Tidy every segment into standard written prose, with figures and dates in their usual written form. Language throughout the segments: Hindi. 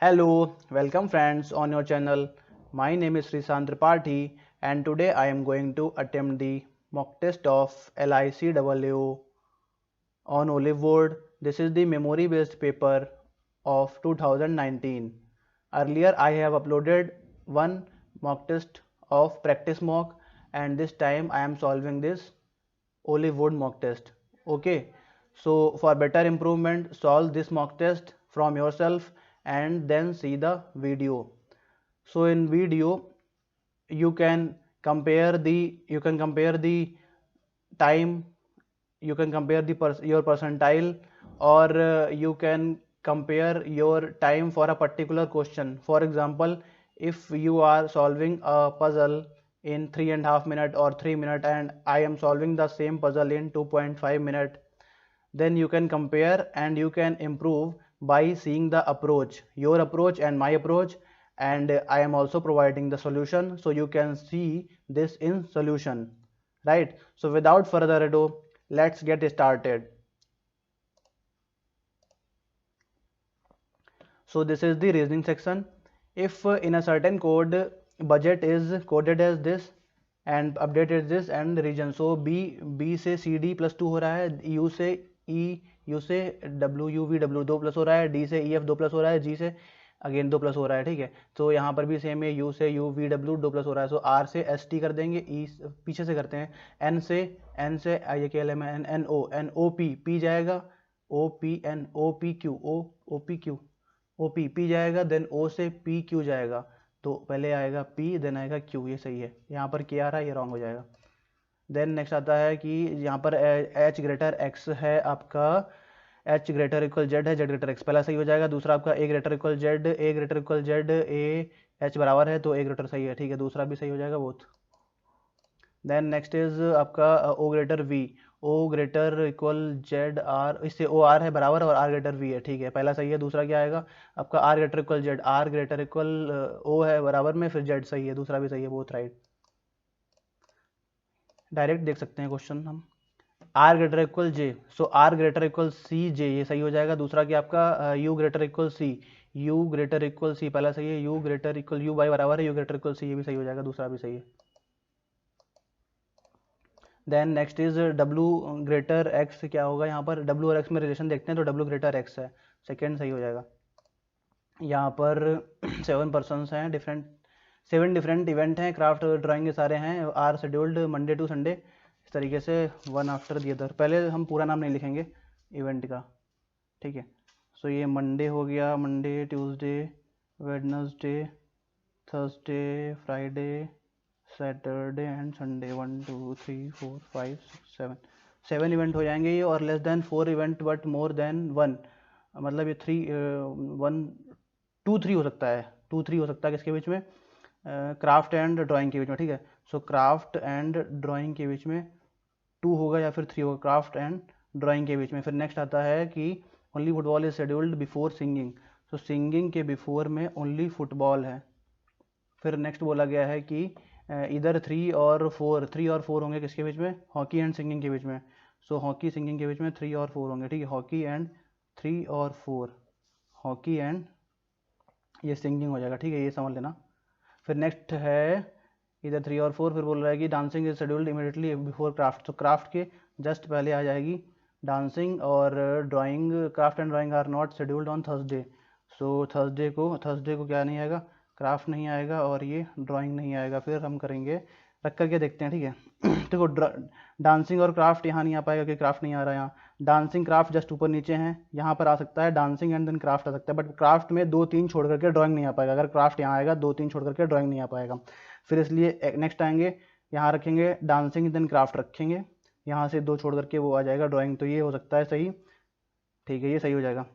Hello, welcome friends on your channel. My name is Srishant Tripathi and today I am going to attempt the mock test of LICAO on Olive Wood. This is the memory based paper of 2019. Earlier I have uploaded one mock test of practice mock and this time I am solving this Olive Wood mock test. Okay, so for better improvement, solve this mock test from yourself and then see the video. So in video, you can compare the time, you can compare the your percentile, or you can compare your time for a particular question. For example, if you are solving a puzzle in 3.5 minutes or 3 minutes and I am solving the same puzzle in 2.5 minutes, then you can compare and you can improve by seeing the approach, your approach and my approach, and I am also providing the solution, so you can see this in solution, right? So without further ado, let's get started. So this is the reasoning section. If in a certain code budget is coded as this and update is this and region, so b से cd +2 हो रहा है, u से u से w 2 प्लस हो रहा है, d से ef 2 प्लस हो रहा है, g से अगेन 2 प्लस हो रहा है, ठीक है। तो यहाँ पर भी सेम है, u से u v w 2 प्लस हो रहा है, सो r से s t कर देंगे, e पीछे से करते हैं, n से ये क्या है, n o p जाएगा, o p n o p q o p q O P P जाएगा, देन ओ से पी क्यू जाएगा, तो पहले आएगा पी देन आएगा क्यू, ये सही है। यहाँ पर क्या आ रहा है, ये रॉन्ग हो जाएगा। देन नेक्स्ट आता है कि यहाँ पर एच ग्रेटर एक्स है आपका, एच ग्रेटर इक्वल जेड है, जेड ग्रेटर एक्स, पहला सही हो जाएगा। दूसरा आपका A greater equal Z, A greater equal Z, A H बराबर है तो ए ग्रेटर सही है, ठीक है, दूसरा भी सही हो जाएगा बोथ। देन नेक्स्ट इज आपका O greater V, O greater equal Z R, इससे ओ आर है बराबर और आर ग्रेटर वी है, ठीक है, पहला सही है। दूसरा क्या आएगा आपका R greater equal Z, R greater equal O है बराबर में, फिर जेड सही है, दूसरा भी सही है, बोथ राइट। डायरेक्ट देख सकते हैं क्वेश्चन हम। R greater equal J, so R greater equal C J, ये सही हो जाएगा। दूसरा क्या आपका U greater equal C, U greater equal C, पहला सही है, U greater equal U by बराबर है यू ग्रेटर इक्वल सी, ये भी सही हो जाएगा, दूसरा भी सही है। Then next is W greater X, क्या होगा यहाँ पर, डब्लू और एक्स में रिलेशन देखते हैं तो डब्लू ग्रेटर एक्स है, सेकेंड सही हो जाएगा। यहाँ पर 7 पर्सनस हैं, डिफरेंट 7 डिफरेंट इवेंट हैं, क्राफ्ट ड्राइंग के सारे हैं, are scheduled Monday to Sunday, इस तरीके से वन आफ्टर दी अदर। पहले हम पूरा नाम नहीं लिखेंगे इवेंट का, ठीक है। सो ये मंडे हो गया, Monday Tuesday Wednesday Thursday Friday Saturday and Sunday, 1 2 3 4 5 6 7 event हो जाएंगे ये, और less then 4 event but more than 1, मतलब ये 2 3 हो सकता है, 2 3 हो सकता है किसके बीच में, क्राफ्ट एंड ड्राइंग के बीच में, ठीक है। सो क्राफ्ट एंड ड्राइंग के बीच में 2 होगा या फिर 3 होगा, क्राफ्ट एंड ड्राइंग के बीच में। फिर नेक्स्ट आता है कि only football is scheduled before singing, so singing के बिफोर में ओनली फुटबॉल है। फिर नेक्स्ट बोला गया है कि इधर 3 और 4 होंगे किसके बीच में, हॉकी एंड सिंगिंग के बीच में। सो हॉकी सिंगिंग के बीच में 3 और 4 होंगे, ठीक है, हॉकी एंड 3 और 4, हॉकी एंड ये सिंगिंग हो जाएगा, ठीक है, ये समझ लेना। फिर नेक्स्ट है इधर 3 और 4, फिर बोल रहा है कि dancing is scheduled immediately before craft, तो क्राफ्ट के जस्ट पहले आ जाएगी डांसिंग, और drawing, craft and drawing are not scheduled on Thursday, so Thursday को क्या नहीं आएगा, क्राफ्ट नहीं आएगा और ये ड्राइंग नहीं आएगा। फिर हम करेंगे रख करके देखते हैं, ठीक है। देखो डांसिंग और क्राफ्ट यहाँ नहीं आ पाएगा क्योंकि क्राफ्ट नहीं आ रहा है, यहाँ डांसिंग क्राफ्ट जस्ट ऊपर नीचे हैं, यहाँ पर आ सकता है डांसिंग एंड देन क्राफ्ट आ सकता है, बट क्राफ्ट में 2 3 छोड़ करके ड्राइंग नहीं आ पाएगा, अगर क्राफ्ट यहाँ आएगा 2 3 छोड़ करके ड्राइंग नहीं आ पाएगा। फिर इसलिए नेक्स्ट आएंगे, यहाँ रखेंगे डांसिंग देन क्राफ्ट रखेंगे, यहाँ से 2 छोड़ करके वो आ जाएगा ड्राइंग, तो ये हो सकता है सही, ठीक है, ये सही हो जाएगा।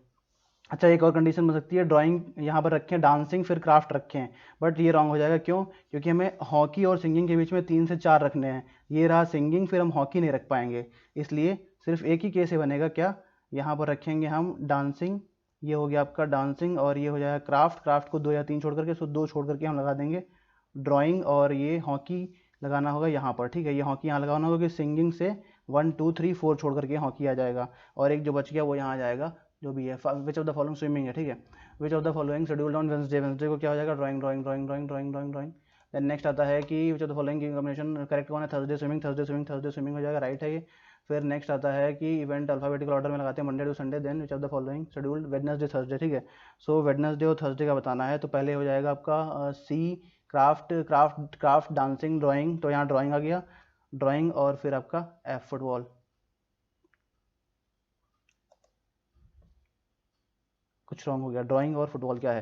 अच्छा एक और कंडीशन बन सकती है, ड्राइंग यहाँ पर रखें डांसिंग फिर क्राफ्ट रखें, बट ये रॉन्ग हो जाएगा, क्यों, क्योंकि हमें हॉकी और सिंगिंग के बीच में 3 से 4 रखने हैं, ये रहा सिंगिंग, फिर हम हॉकी नहीं रख पाएंगे, इसलिए सिर्फ एक ही केस ही बनेगा, क्या, यहाँ पर रखेंगे हम डांसिंग, ये हो गया आपका डांसिंग, और ये हो जाएगा क्राफ्ट, क्राफ्ट को 2 या 3 छोड़ करके, सो 2 छोड़ करके हम लगा देंगे ड्राइंग, और ये हॉकी लगाना होगा यहाँ पर, ठीक है, ये हॉकी यहाँ लगाना होगा, क्योंकि सिंगिंग से 1 2 3 4 छोड़ करके हॉकी आ जाएगा, और एक जो बच गया वो यहाँ आ जाएगा जो भी है। Which of the following swimming है, ठीक है। Which of the following scheduled on Wednesday, Wednesday को क्या हो जाएगा drawing drawing drawing drawing drawing drawing drawing drawing. Then next आता है कि विच ऑफ द फॉलोइंग की कॉम्बिनेशन करेक्ट कौन है, Thursday swimming, Thursday swimming, Thursday swimming हो जाएगा, राइट है ये। फिर नेक्स्ट आता है कि इवेंट अल्फाबेटिकल ऑर्डर में लगाते हैं Monday to Sunday, then which of the following scheduled Wednesday Thursday, ठीक है। सो वेडनेसडे और थर्सडे का बताना है, तो पहले हो जाएगा आपका C craft, craft craft dancing drawing, तो यहाँ ड्राइंग आ गया, ड्राइंग, और फिर आपका एफ फुटबॉल। कुछ रॉन्ग हो गया, ड्राइंग और फुटबॉल क्या है,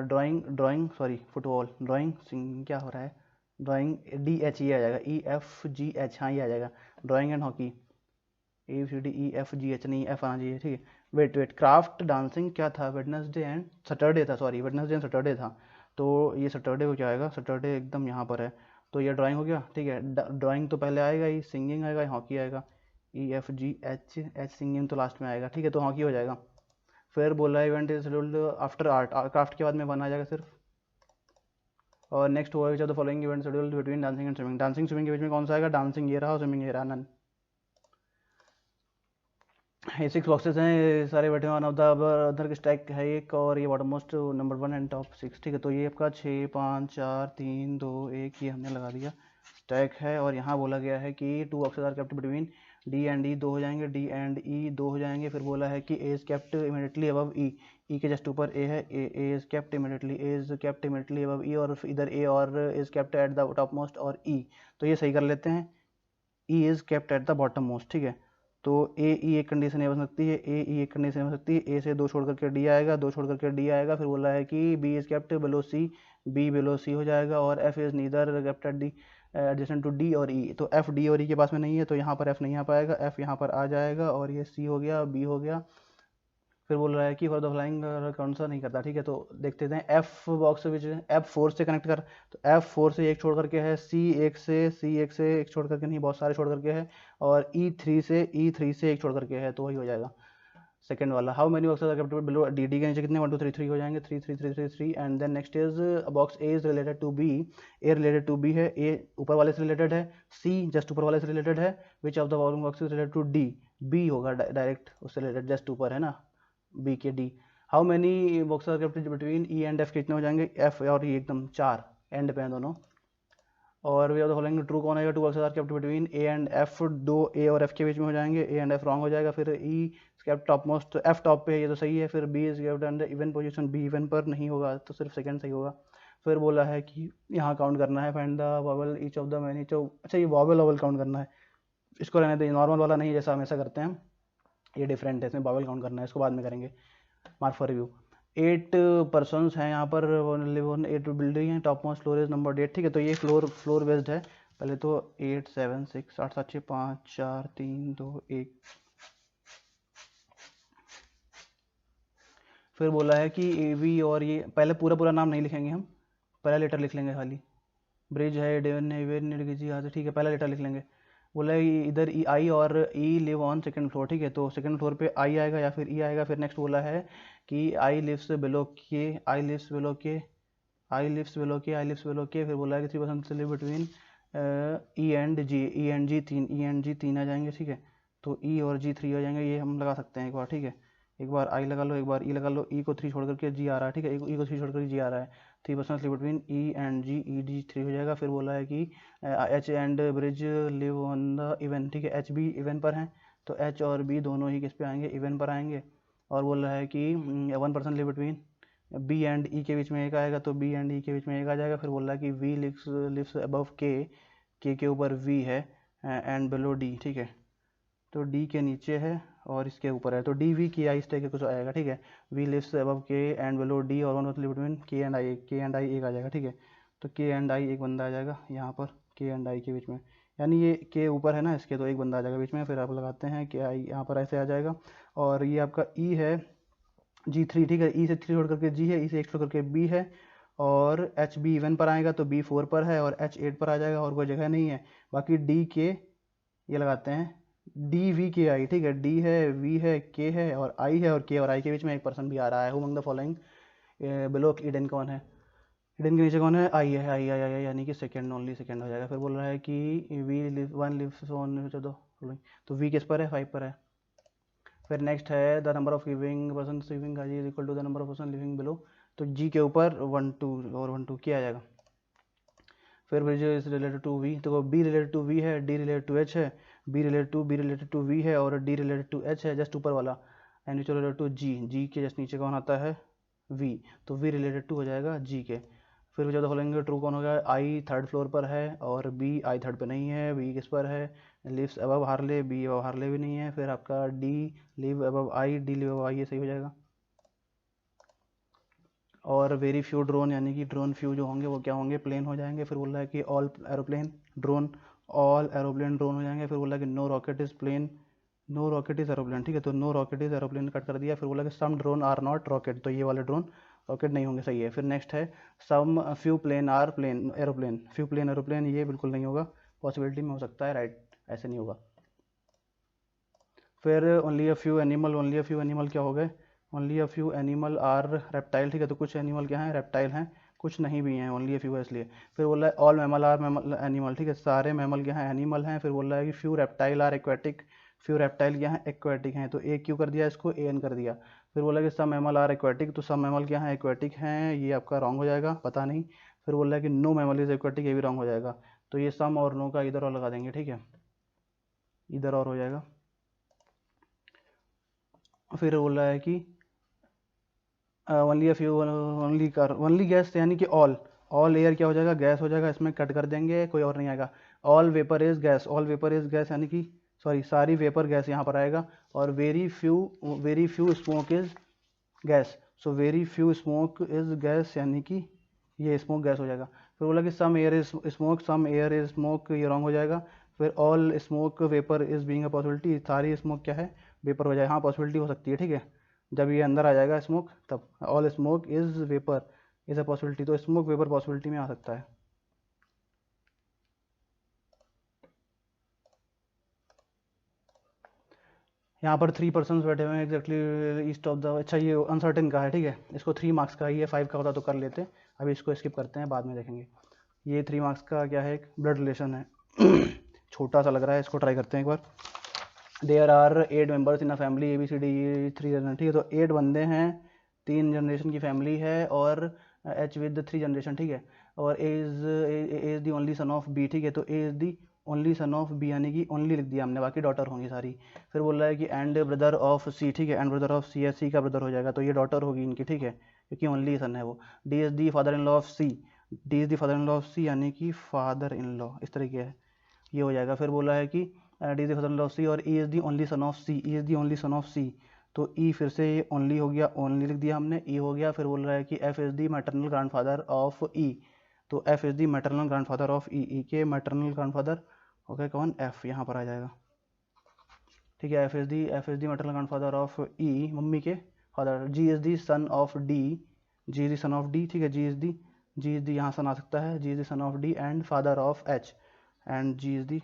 drawing drawing sorry football, drawing sing क्या हो रहा है, ड्राइंग डी एच ई आ जाएगा, ई एफ जी एच, हाँ ये आ जाएगा, drawing and hockey, A C D E F G H, नहीं एफ आना चाहिए, ठीक है। वेट वेट, क्राफ्ट डांसिंग क्या था, वेडनेसडे एंड सैटरडे था, सॉरी वेडनेसडे एंड सैटरडे था, तो ये सैटरडे को क्या आएगा, सैटरडे एकदम यहाँ पर है, तो ये ड्राइंग हो गया, ठीक है। ड्राइंग तो पहले आएगा ही, सिंगिंग आएगा, हॉकी आएगा, ई F G H H, singing तो लास्ट में आएगा, ठीक है, तो हॉकी हो जाएगा। फिर बोला है event is scheduled after art, craft के बाद में वन आ जाएगा सिर्फ। और नेक्स्ट हुआ विच of the following event scheduled between dancing and swimming, dancing swimming के बीच में कौन सा आएगा, डांसिंग ये रहा, स्विमिंग ये रहा, नन। ये 6 बॉक्सेस हैं, ये सारे बैठे हुए, वन ऑफ द अदर की स्टैक है एक, और ये bottom most number 1 and top 6, ठीक है। तो ये आपका 6 5 4 3 2 1 ये हमने लगा दिया स्टैक है। और यहाँ बोला गया है कि 2 boxes are kept between D and E, 2 हो जाएंगे, डी एंड ई 2 हो जाएंगे। फिर बोला है कि A is kept immediately above E, E के जस्ट ऊपर ए है, A is kept immediately, A is kept immediately above E, और इधर ए और is kept at the top most और ई, तो ये सही कर लेते हैं, E is kept at the bottom most, ठीक है। तो ए ई एक कंडीशन ये बन सकती है, ए ई एक कंडीशन बन सकती है, ए से 2 छोड़ करके डी आएगा, 2 छोड़ करके डी आएगा। फिर बोला है कि B is kept below C, B below C हो जाएगा, और F is neither kept at D adjacent to D और ई, तो एफ डी और ई के पास में नहीं है, तो यहाँ पर एफ नहीं आ पाएगा, एफ यहाँ पर आ जाएगा, और ये सी हो गया, बी हो गया। फिर बोल रहा है कि फॉर द फ्लाइंग कौन सा नहीं करता, ठीक है। तो देखते हैं एफ बॉक्स विच एफ 4 से कनेक्ट कर, तो एफ 4 से एक छोड़ करके है, सी एक से एक छोड़ करके नहीं, बहुत सारे छोड़ करके है, और ई 3 से एक छोड़ करके है, तो वही हो जाएगा सेकंड वाला। How many boxes are kept below D, D के नीचे कितने 1 2 3 3 हो जाएंगे, 3 3 3 3 3। And then next is box A is related to B, A related to B है, ए ऊपर वाले से रिलेटेड है, सी जस्ट ऊपर वाले से रिलेटेड है, which of the following boxes related to D, B होगा डायरेक्ट उससे रिलेटेड, जस्ट ऊपर है ना, बी के D. How many boxes are kept between E and F, कितने हो जाएंगे, एफ और ई एकदम 4 एंड पे हैं दोनों। और we are the following true कौन आएगा, 2 boxes are kept between A and F, 2 A और एफ के बीच में हो जाएंगे, ए एंड एफ रॉन्ग हो जाएगा। फिर ई केप्ट टॉप मोस्ट, तो एफ टॉप पे है, ये तो सही है। फिर B is kept under even position, B even पर नहीं होगा, तो सिर्फ सेकंड सही होगा। फिर बोला है कि यहाँ काउंट करना है, find the vowel each of the many, तो अच्छा ये वॉवल काउंट करना है, इसको रहने दें, नॉर्मल वाला नहीं जैसा हमेशा करते हैं, ये डिफरेंट है, इसमें वॉवल काउंट करना है, इसको बाद में करेंगे। मार्क फॉर रिव्यू, 8 पर्सनस हैं यहाँ पर, 8 बिल्डिंग है, top most floor is number 8, ठीक है। तो ये फ्लोर बेस्ड है, पहले तो 8 7 6 8 7 6 5 4 3 2 1। फिर बोला है कि ए वी, और ये पहले पूरा नाम नहीं लिखेंगे हम, पहला लेटर लिख लेंगे खाली, ब्रिज है, डेवन है, वेर निर्गिजी यहाँ से, ठीक है, पहला लेटर लिख लेंगे। बोला है इधर ई आई और ई लिव ऑन सेकंड फ्लोर, ठीक है, तो सेकंड फ्लोर पे आई आएगा या फिर ई आएगा। फिर नेक्स्ट बोला है कि आई लिव्स बिलो के, आई लिव्स बिलो के, आई लिव्स बिलो के, आई लिव्स बिलो के। फिर बोला है कि 3% से live between E and G, E and G 3, E and G 3 आ जाएंगे, ठीक है। तो ई और जी 3 हो जाएंगे, ये हम लगा सकते हैं एक बार, ठीक है। एक बार आई लगा लो, एक बार ई लगा लो, ई को 3 छोड़ करके जी आ रहा है, ठीक है, ई को 3 छोड़ करके जी आ रहा है, 3% live between E and G, E D 3 हो जाएगा। फिर बोला है कि H and bridge live on the even, ठीक है, एच बी इवन पर हैं, तो एच और बी दोनों ही किस पे आएंगे, इवन पर आएंगे। और बोला है कि 1% लिव बिटवीन बी एंड ई के बीच में एक आएगा, तो बी एंड ई के बीच में एक आ जाएगा। फिर बोल रहा है कि वी लिव्स अबव के ऊपर वी है एंड बिलो डी, ठीक है, तो डी के नीचे है और इसके ऊपर है, तो डी वी के आई इस टाइप के कुछ आएगा, ठीक है। वी लिव्स अबव के एंड बिलो डी, और 1% बिटवीन के एंड आई, के एंड आई एक आ जाएगा, ठीक है। तो के एंड आई एक बंदा आ जाएगा यहाँ पर, के एंड आई के बीच में, यानी ये के ऊपर है ना इसके, तो एक बंदा आ जाएगा बीच में। फिर आप लगाते हैं कि आई यहाँ पर ऐसे आ जाएगा। और ये आपका ई है जी 3, ठीक है, ई से 3 छोड़ करके जी है, ई से 1 छोड़ करके बी है, और एच बी इवन पर आएगा, तो बी 4 पर है, और एच 8 पर आ जाएगा, और कोई जगह नहीं है। बाकी डी के ये लगाते हैं, डी वी के आई, ठीक है, डी है, वी है, के है, और आई है, और के और आई के बीच में एक पर्सन भी आ रहा है। Who among the following below Eden कौन है, ईडन के नीचे कौन है, आई है, आई आई आई, यानी कि सेकंड, ओनली सेकंड हो जाएगा। फिर बोल रहा है कि V live one lives on, तो वी किस पर है, 5 पर है, फिर नेक्स्ट है the number of living person living गाजी is equal to the number of person living below, तो जी के ऊपर 1 2 और 1 2 किया जाएगा। फिर bridge is related to V, तो बी रिलेटेड टू वी है, डी रिलेटेड टू एच है, बी रिलेटेड टू वी है और डी रिलेटेड टू एच है जस्ट ऊपर वाला, and which related to G, G के जस्ट नीचे कौन आता है वी, तो वी रिलेटेड टू हो जाएगा जी के। फिर जो खोलेंगे ट्रू कौन हो गया, आई थर्ड फ्लोर पर है और बी आई थर्ड पर नहीं है, बी किस पर है, lives above Harley, B above Harley भी नहीं है। फिर आपका D live above I, D live above I, ये सही हो जाएगा। और वेरी फ्यू ड्रोन, यानी कि ड्रोन फ्यू जो होंगे वो क्या होंगे, प्लेन हो जाएंगे। फिर बोल रहा है कि all aeroplane drone, all aeroplane drone हो जाएंगे। फिर बोला कि no rocket is plane, no rocket is aeroplane, ठीक है, तो no rocket is aeroplane cut कर दिया। फिर बोला कि some drone are not rocket, तो ये वाले ड्रोन रॉकेट नहीं होंगे, सही है। फिर नेक्स्ट है some few plane are plane aeroplane, few plane aeroplane, ये बिल्कुल नहीं होगा, पॉसिबिलिटी में हो सकता है, राइट, ऐसे नहीं होगा। फिर only a few animal, only a few animal क्या हो गए, only a few animal are reptile, ठीक है, तो कुछ एनिमल क्या हैं, रेप्टाइल हैं, कुछ नहीं भी हैं, ओनली अ फ्यू है इसलिए। फिर बोल रहा है all mammal are mammal animal, ठीक है, सारे मैमल क्या हैं, एनिमल हैं। फिर बोल रहा है कि few reptile are aquatic, few reptile क्या हैं, एक्वेटिक हैं, तो ए क्यू कर दिया इसको, ए एन कर दिया। फिर बोला कि सब मैमल आर एक्वेटिक, तो सब मैमल क्या हैं, एक्वेटिक हैं, ये आपका रॉन्ग हो जाएगा, पता नहीं। फिर बोल रहा है कि नो मैमल इज एक्वेटिक, ये भी रॉन्ग हो जाएगा, तो ये सम और नो का इधर और लगा देंगे, ठीक है, इधर और हो जाएगा। फिर बोल रहा है कि ओनली अ फ्यू, ओनली कर, ओनली गैस यानी कि ऑल, ऑल एयर क्या हो जाएगा, गैस हो जाएगा, इसमें कट कर देंगे, कोई और नहीं आएगा। All vapour is gas, all vapour is gas यानी कि सॉरी सारी वेपर गैस यहाँ पर आएगा। और very few smoke is gas, so very few smoke is gas यानी कि ये स्मोक गैस हो जाएगा। फिर बोला कि some air is smoke, some air is smoke, ये रॉन्ग हो जाएगा। फिर all smoke vapour is being a possibility, सारी स्मोक क्या है, वेपर हो जाए, हाँ पॉसिबिलिटी हो सकती है, ठीक है, जब ये अंदर आ जाएगा स्मोक तब। All smoke is vapour is a possibility, तो स्मोक वेपर पॉसिबिलिटी में आ सकता है। यहाँ पर 3 पर्सन बैठे हुए हैं एग्जैक्टली ईस्ट ऑफ द, अच्छा ये अनसर्टेन का है, ठीक है, इसको 3 मार्क्स का, ये 5 का होता तो कर लेते, अभी इसको स्किप करते हैं, बाद में देखेंगे। ये 3 मार्क्स का क्या है, एक ब्लड रिलेशन है छोटा सा लग रहा है, इसको ट्राई करते हैं एक बार। There are 8 members in a family A B C D 3 generation, ठीक है, तो 8 बंदे हैं, 3 जनरेशन की फैमिली है, और एच विद 3 जनरेशन, ठीक है, और A is the only son of B, ठीक है, तो A is the only son of B, यानी कि ओनली लिख दिया हमने, बाकी डॉटर होंगी सारी। फिर बोल रहा है कि एंड ब्रदर ऑफ सी, ठीक है, एंड ब्रदर ऑफ सी है, सी का ब्रदर हो जाएगा, तो ये डॉटर होगी इनकी, ठीक है, क्योंकि ओनली सन है वो। D is the father in law of C, D is the father in law of C यानी कि फादर इन लॉ, इस तरीके है, ये हो जाएगा। फिर बोला है कि D is the father of C और E is the only son of C, E is the only son of C, तो ई फिर से ये ओनली हो गया, ओनली लिख दिया हमने, ई हो गया। फिर बोल रहा है कि F is the maternal grandfather of E, तो F is the maternal grandfather of E, E के मैटरनल ग्रैंडफादर हो गया कौन, एफ, यहाँ पर आ जाएगा, ठीक है, F is the maternal grandfather of E, mummy के father. G is the son of D, G is the son of D, ठीक है, जी इज दी यहाँ सन आ सकता है, G is the son of D and father of H, and G is the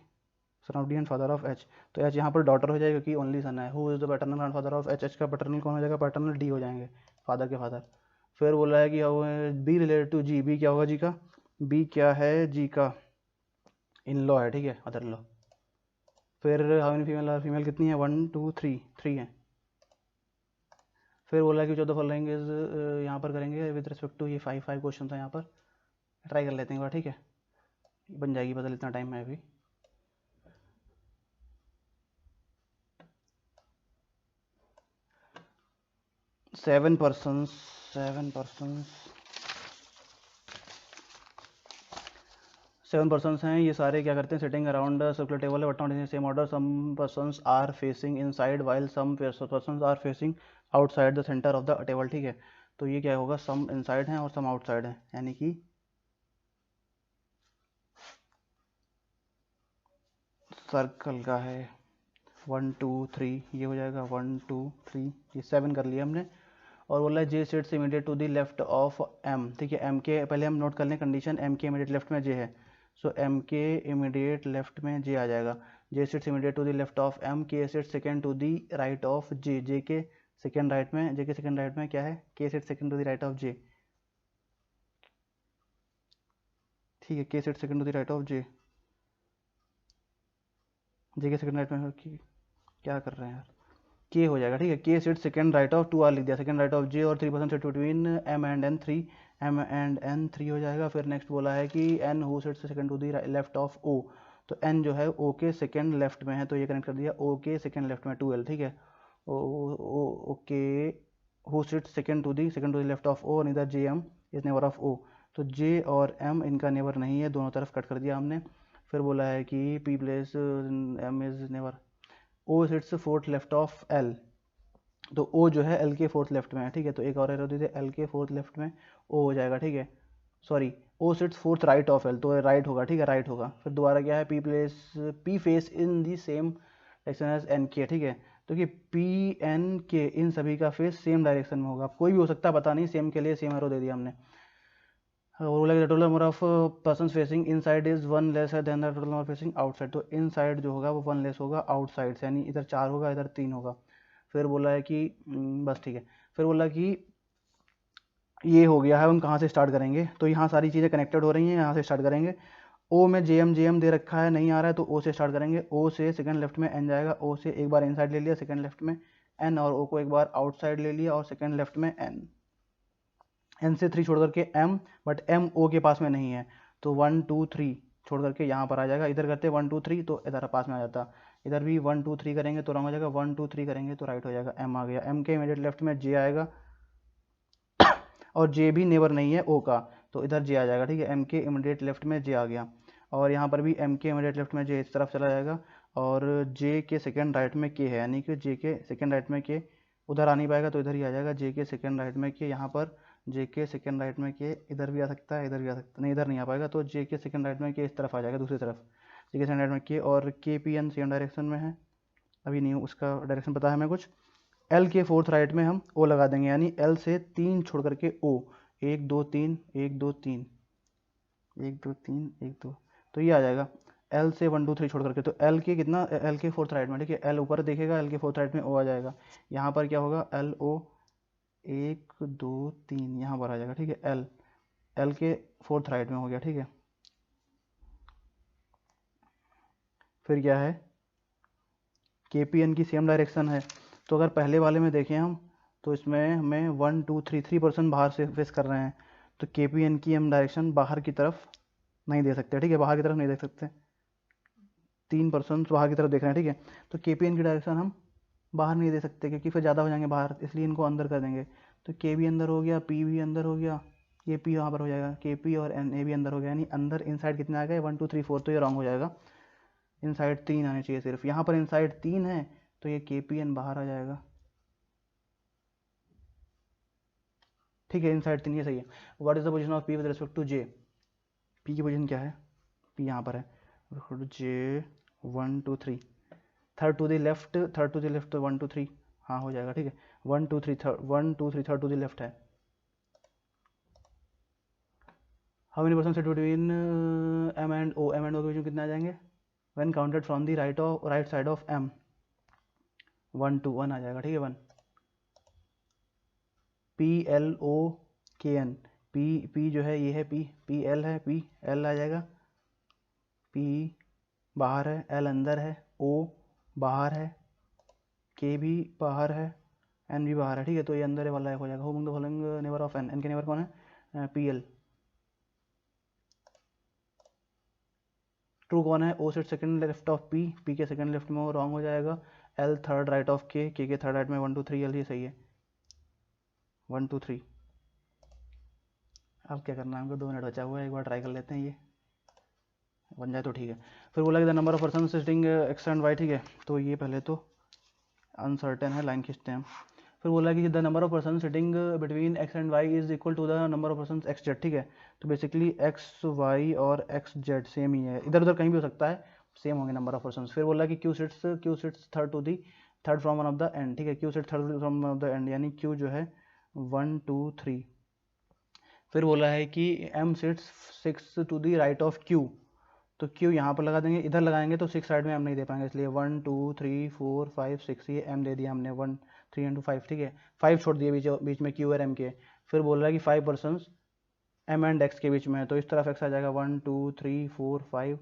son of D and father of H, तो एच यहाँ पर डॉटर हो जाएगा क्योंकि ओनली सन है। Who is the paternal grandfather of H, H का पैटर्नल कौन हो जाएगा, पैटर्नल डी हो जाएंगे, फादर के फादर। फिर बोला है कि B related to G, B क्या होगा जी का, बी क्या है जी का, इन लॉ है, ठीक है, अदर लॉ। फिर how many female are, female कितनी है, 1 2 3, 3 है। फिर बोला है कि 14 फॉलोइंग इज, यहाँ पर करेंगे विद रिस्पेक्ट टू, ये 5 क्वेश्चन था यहाँ पर, ट्राई कर लेते हैं एक बार, ठीक है, बन जाएगी, बदल इतना टाइम है अभी। 7 persons, 7 पर्सन्स हैं, ये सारे क्या करते हैं, सिटिंग अराउंड सर्कुलर टेबल है, but not in same order, some persons are facing inside while some persons are facing outside the centre of the table, ठीक है, तो ये क्या होगा, सम इनसाइड हैं और सम आउटसाइड हैं, यानी कि सर्कल का है 1 2 3, ये हो जाएगा 1 2 3, ये 7 कर लिया हमने। और बोला है J sits immediate to the left of M, ठीक है, एम के पहले हम नोट कर लें कंडीशन, एम के इमीडिएट लेफ्ट में जे है, सो एम के इमीडिएट लेफ्ट में जे आ जाएगा। J sits immediate to the left of M, K sits second to the right of J, J के सेकंड राइट में, जे के सेकंड राइट में क्या है, K sits second to the right of J, ठीक है, K sits second to the right of J, J के सेकंड राइट में, क्या कर रहे हैं यार, के हो जाएगा, ठीक है। K sit second right of 2 R लिख दिया, सेकंड राइट ऑफ जे और 3% sit between M and N 3, M and N 3 हो जाएगा। फिर नेक्स्ट बोला है कि N who sits second to the left of O, तो एन जो है ओ के सेकंड लेफ्ट में है, तो ये कनेक्ट कर दिया ओ के सेकंड लेफ्ट में 2l, ठीक है। Okay who sits second to the left of O, neither J M is neighbour of O, तो जे और एम इनका नेबर नहीं है, दोनों तरफ कट कर दिया हमने। फिर बोला है कि P place M is neighbour, O sits fourth left of L, तो ओ जो है एल के फोर्थ लेफ्ट में है, ठीक है। तो एक और एरर दे एल के फोर्थ लेफ्ट में ओ हो जाएगा, ठीक है। Sorry, O sits fourth right of L, तो राइट होगा, ठीक है, राइट होगा। फिर दोबारा क्या है, P face in the same direction as N K, ठीक है। तो कि पी एन के इन सभी का फेस सेम डायरेक्शन में होगा, कोई भी हो सकता है, पता नहीं, सेम के लिए सेम एरो दे दिया हमने। और बोला total number of person facing inside is 1 less है than the total number facing outside, तो इनसाइड जो होगा वो 1 लेस होगा आउटसाइड से, यानी इधर 4 होगा, इधर 3 होगा। फिर बोला है कि बस ठीक है। फिर बोला कि ये हो गया है, हम कहाँ से स्टार्ट करेंगे, तो यहाँ सारी चीज़ें कनेक्टेड हो रही हैं, यहाँ से स्टार्ट करेंगे। ओ में जे एम दे रखा है, नहीं आ रहा है, तो ओ से स्टार्ट करेंगे। ओ से सेकंड लेफ्ट में एन जाएगा, ओ से एक बार इनसाइड ले लिया सेकंड लेफ्ट में एन, और ओ को एक बार आउटसाइड ले लिया और सेकंड लेफ्ट में एन, एन से 3 छोड़ करके एम, बट एम ओ के पास में नहीं है, तो 1 2 3 छोड़ करके यहाँ पर आ जाएगा। इधर करते 1 2 3 तो इधर पास में आ जाता, इधर भी 1 2 3 करेंगे तो रॉन्ग हो जाएगा, 1 2 3 करेंगे तो राइट हो जाएगा। एम आ गया, एम के इमीडिएट लेफ्ट में जे आएगा, और जे भी नेबर नहीं है ओ का, तो इधर जे आ जाएगा, ठीक है। एम के इमीडिएट लेफ्ट में जे आ गया, और यहाँ पर भी एम के इमीडिएट लेफ्ट में जे इस तरफ चला जाएगा, और जे के सेकंड राइट में के है, यानी कि जे के सेकंड राइट में के उधर आ नहीं पाएगा, तो इधर ही आ जाएगा। जे के सेकंड राइट में के, यहाँ पर जे के सेकंड राइट में के इधर भी आ सकता है, इधर भी आ सकता, नहीं इधर नहीं आ पाएगा, तो जे के सेकंड राइट में के इस तरफ आ जाएगा, दूसरी तरफ जे के सेकंड राइट में के, और के पी एन सेम डायरेक्शन में है, अभी नहीं उसका डायरेक्शन पता है हमें कुछ। एल के फोर्थ राइट में हम ओ लगा देंगे, यानी एल से 3 छोड़ करके ओ, 1 2 3 1 2 3 1 2 3 1 2, तो ये आ जाएगा। एल से 1 2 3 छोड़ करके, तो एल के कितना, एल के फोर्थ राइट में, ठीक है। एल ऊपर देखेगा, एल के फोर्थ राइट में ओ आ जाएगा, यहाँ पर क्या होगा, एल ओ 1 2 3 यहाँ पर आ जाएगा, ठीक है। एल एल के फोर्थ राइट में हो गया, ठीक है। फिर क्या है, के पी एन की सेम डायरेक्शन है, तो अगर पहले वाले में देखें हम, तो इसमें हमें 1 2 3% बाहर से फेस कर रहे हैं, तो के पी एन की हम डायरेक्शन बाहर की तरफ नहीं दे सकते, ठीक है, बाहर की तरफ नहीं देख सकते, 3% बाहर की तरफ देख रहे हैं, ठीक है। तो के पी एन की डायरेक्शन हम बाहर नहीं दे सकते, क्योंकि फिर ज़्यादा हो जाएंगे बाहर, इसलिए इनको अंदर कर देंगे। तो के भी अंदर हो गया, पी भी अंदर हो गया, ये पी यहाँ पर हो जाएगा, के पी और एन ए भी अंदर हो गया, यानी अंदर इनसाइड कितने आ गए, 1 2 3 4, तो ये रॉन्ग हो जाएगा, इनसाइड 3 आने चाहिए सिर्फ, यहाँ पर इनसाइड 3 है, तो ये के पी एन बाहर आ जाएगा, ठीक है। इनसाइड 3 ये सही है। What is the position of P with respect to J, P की पोजीशन क्या है, पी यहाँ पर है, J 1 2 3, third to the left, third to the left, तो 1 2 3 हाँ हो जाएगा, ठीक है। 1 2 3 third, 1 2 3 third to the left है। How many percent between M and O, M and O के बीच में कितने आ जाएंगे, when counted from the right side of M, 1 2 1 आ जाएगा, ठीक है। 1 पी एल ओ के एन, पी जो है ये है पी एल है, पी एल आ जाएगा, पी बाहर है, एल अंदर है, ओ बाहर है, के भी बाहर है, एन भी बाहर है, ठीक है। तो ये अंदर वाला हो जाएगा। Who the following neighbour of N, N के नेबर कौन है, पी एल। ट्रू कौन है, O set second left of P, P के सेकंड लेफ्ट में वो रॉन्ग हो जाएगा। एल थर्ड राइट ऑफ के के थर्ड राइट में 1 2 3 एल, ये सही है, 1 2 3। अब क्या करना है हमको, 2 मिनट बचा हुआ है, एक बार ट्राई कर लेते हैं, ये बन जाए तो ठीक है। फिर बोला कि the number of person sitting X and Y, ठीक है। तो ये पहले तो अनसर्टेन है, लाइन खींचते हैं। फिर बोला कि the number of person sitting between X and Y is equal to the number of person X Z, ठीक है। तो बेसिकली एक्स वाई और एक्स जेड सेम ही है, इधर उधर कहीं भी हो सकता है, सेम होंगे नंबर ऑफ पर्सन। फिर बोला कि Q sits third from one of the end, ठीक है। Q sit third from one of the end, यानी क्यू जो है 1 2 3। फिर बोला है कि M sits 6 to the right of Q, तो क्यू यहाँ पर लगा देंगे, इधर लगाएंगे तो 6 साइड में एम नहीं दे पाएंगे, इसलिए 1 2 3 4 5 6, ये एम दे दिया हमने, 1 3 इंटू 5, ठीक है। 5 छोड़ दिए बीच में क्यू और एम के। फिर बोल रहा है कि 5 पर्सन एम एंड एक्स के बीच में है, तो इस तरफ एक्स आ जाएगा 1 2 3 4 5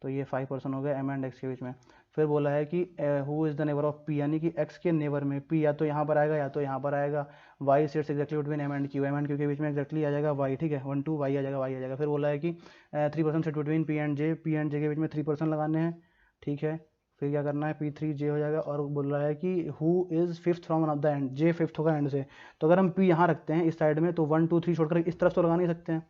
तो ये 5% हो गया m एंड x के बीच में। फिर बोला है कि who is the neighbour of p, यानी कि x के नेबर में p या तो यहाँ पर आएगा या तो यहाँ पर आएगा। y sits exactly between m and q के बीच में एक्जैक्टली आ जाएगा y, ठीक है, 1 2 y आ जाएगा, y आ जाएगा। फिर बोला है कि 3% sit between p and j के बीच में 3% लगाने हैं, ठीक है। फिर क्या करना है, p3j हो जाएगा। और बोल रहा है कि who is fifth from one of the and, j fifth होगा एंड से। तो अगर हम p यहाँ रखते हैं इस साइड में तो 1 2 3 छोड़कर इस तरफ तो लगा नहीं सकते हैं।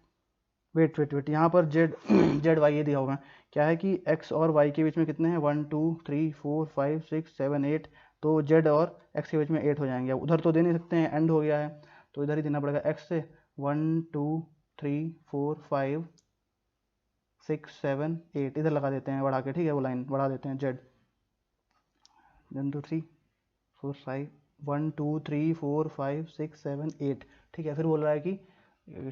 वेट यहाँ पर जेड जेड वाई ये दिया होगा, क्या है कि x और y के बीच में कितने हैं, 1 2 3 4 5 6 7 8, तो z और x के बीच में 8 हो जाएंगे। अब उधर तो दे नहीं सकते हैं, एंड हो गया है, तो इधर ही देना पड़ेगा x से। 1 2 3 4 5 6 7 8 इधर लगा देते हैं बढ़ा के, ठीक है, वो लाइन बढ़ा देते हैं, z 1 2 3 4 5 1 2 3 4 5 6 7 8, ठीक है। फिर बोल रहा है कि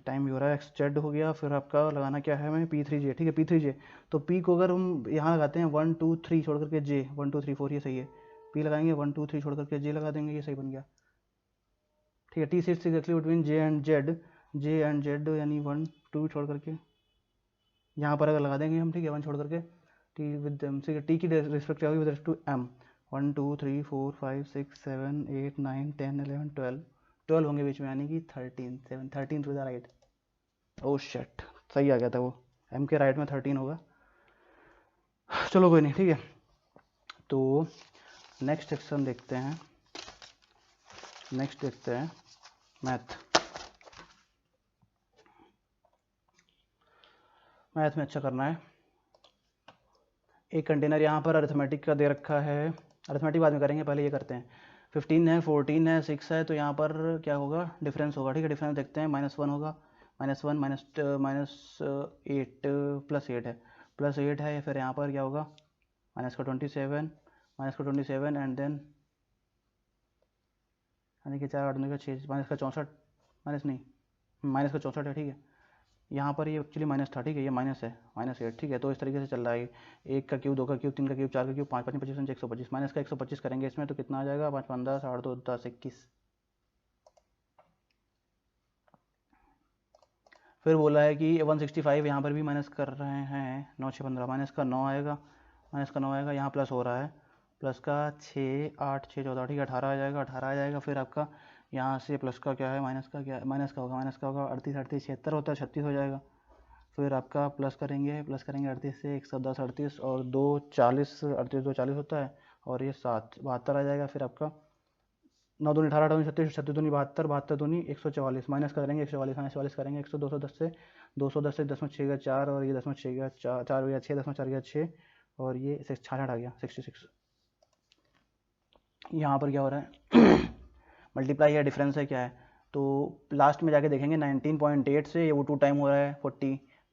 टाइम भी हो रहा है, एक्स जेड हो गया। फिर आपका लगाना क्या है हमें, p3j, ठीक है, p3j। तो p को अगर हम यहाँ लगाते हैं 1 2 3 छोड़ करके j, 1 2 3 4 ये सही है, p लगाएंगे 1 2 3 छोड़ करके j लगा देंगे, ये सही बन गया, ठीक है। t sits exactly between j and z, यानी 1 2 छोड़ करके यहाँ पर अगर लगा देंगे हम, ठीक है, 1 छोड़ करके t विद t की रिस्पेक्ट क्या होगी विद रिस्पेक्ट टू m, 1 2 3 4 5 6 7 8 9 10 11 12 होंगे बीच में, यानी कि 13 to the right. Oh shit, सही आ गया था वो, m के राइट में 13 होगा। चलो कोई नहीं, ठीक है। तो नेक्स्ट सेक्शन देखते हैं, मैथ में अच्छा करना है। एक कंटेनर यहाँ पर अरिथमेटिक का दे रखा है, अरिथमेटिक बाद में करेंगे, पहले ये करते हैं। 15 है, 14 है, 6 है, तो यहाँ पर क्या होगा, डिफरेंस होगा, ठीक है। डिफरेंस देखते हैं, -1 होगा, -1 -8 +8 है, +8 है। फिर यहाँ पर क्या होगा, -27 एंड देन यानी कि 4 8 9 6 -64 माइनस नहीं -64 है, ठीक है। यहाँ पर ये एक्चुअली माइनस था, ठीक है, ये माइनस है, -8, ठीक है। तो इस तरीके से चल रहा है, 1 का क्यूब, 2 का क्यूब, 3 का क्यूब, 4 का क्यूब, 5 5 25 125, माइनस का 125 करेंगे इसमें, तो कितना आ जाएगा, 5 15 8 2 10 21। फिर बोला है कि 165 यहाँ पर भी माइनस कर रहे हैं, 9 6 15, माइनस का 9 आएगा, यहाँ प्लस हो रहा है, प्लस का 6 8 6 14, ठीक है, 18 आ जाएगा, 18 आ जाएगा। फिर आपका यहाँ से प्लस का क्या है, माइनस का क्या है, माइनस का होगा 38 38 76 होता है, 36 हो जाएगा। फिर आपका प्लस करेंगे 38 से 110 38 और 2 40, 38 2 40 होता है, और ये 7 72 आ जाएगा। फिर आपका 9 दूनी 18 18 36 36 दूनी 72 72 दूनी 144, माइनस करेंगे 144 144 करेंगे 100 210 से 10 में 6 गया 4, और ये 10 में 6 गया 4 हो गया 6, 10 में 4 गया 6, और ये 66 आ गया 66। यहाँ पर क्या हो रहा है मल्टीप्लाई है, डिफरेंस है, क्या है, तो लास्ट में जाके देखेंगे 19.8 से ये वो 2 टाइम हो रहा है,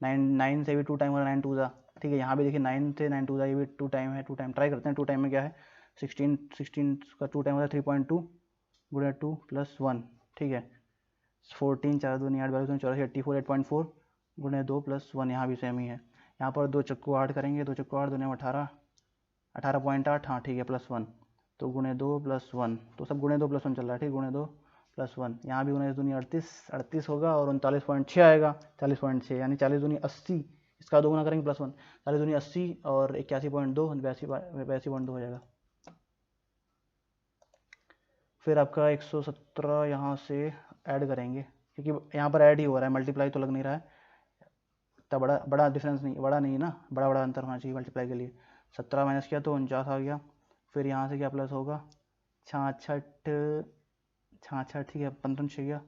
9 से भी 2 टाइम हो रहा है, 9 2 ज़ा, ठीक है। यहाँ भी देखिए 9 से 9 2 ज़ा, ये भी 2 टाइम है, 2 टाइम ट्राई करते हैं। 2 टाइम में क्या है, 16 का 2 टाइम होता है 3.2 गुणा 2 + 1, ठीक है। 14 4 2 8 12 84 84 8.4 गुणे 2 + 1, यहाँ भी सेम ही है। यहाँ पर 2 चक्कू 8 करेंगे, 2 चक्कू 8 2 18 18.8, हाँ ठीक है, +1, तो गुणे 2 + 1, तो सब गुणे 2 + 1 चल रहा है, ठीक, गुणे 2 + 1। यहाँ भी गुणे 2 38 होगा, और 39.6 आएगा, 40.6, यानी 40 दूनी 80, इसका 2 गुना करेंगे +1, 40 दूनी 80 और 81.2 82.2 हो जाएगा। फिर आपका 117 यहाँ से ऐड करेंगे, क्योंकि यहाँ पर ऐड ही हो रहा है, मल्टीप्लाई तो लग नहीं रहा है, इतना बड़ा डिफरेंस नहीं, बड़ा नहीं ना, बड़ा अंतर होना चाहिए मल्टीप्लाई के लिए। 17 माइनस किया तो 49 आ गया। फिर यहाँ से क्या प्लस होगा, 66 ठीक है, 15 6 गया,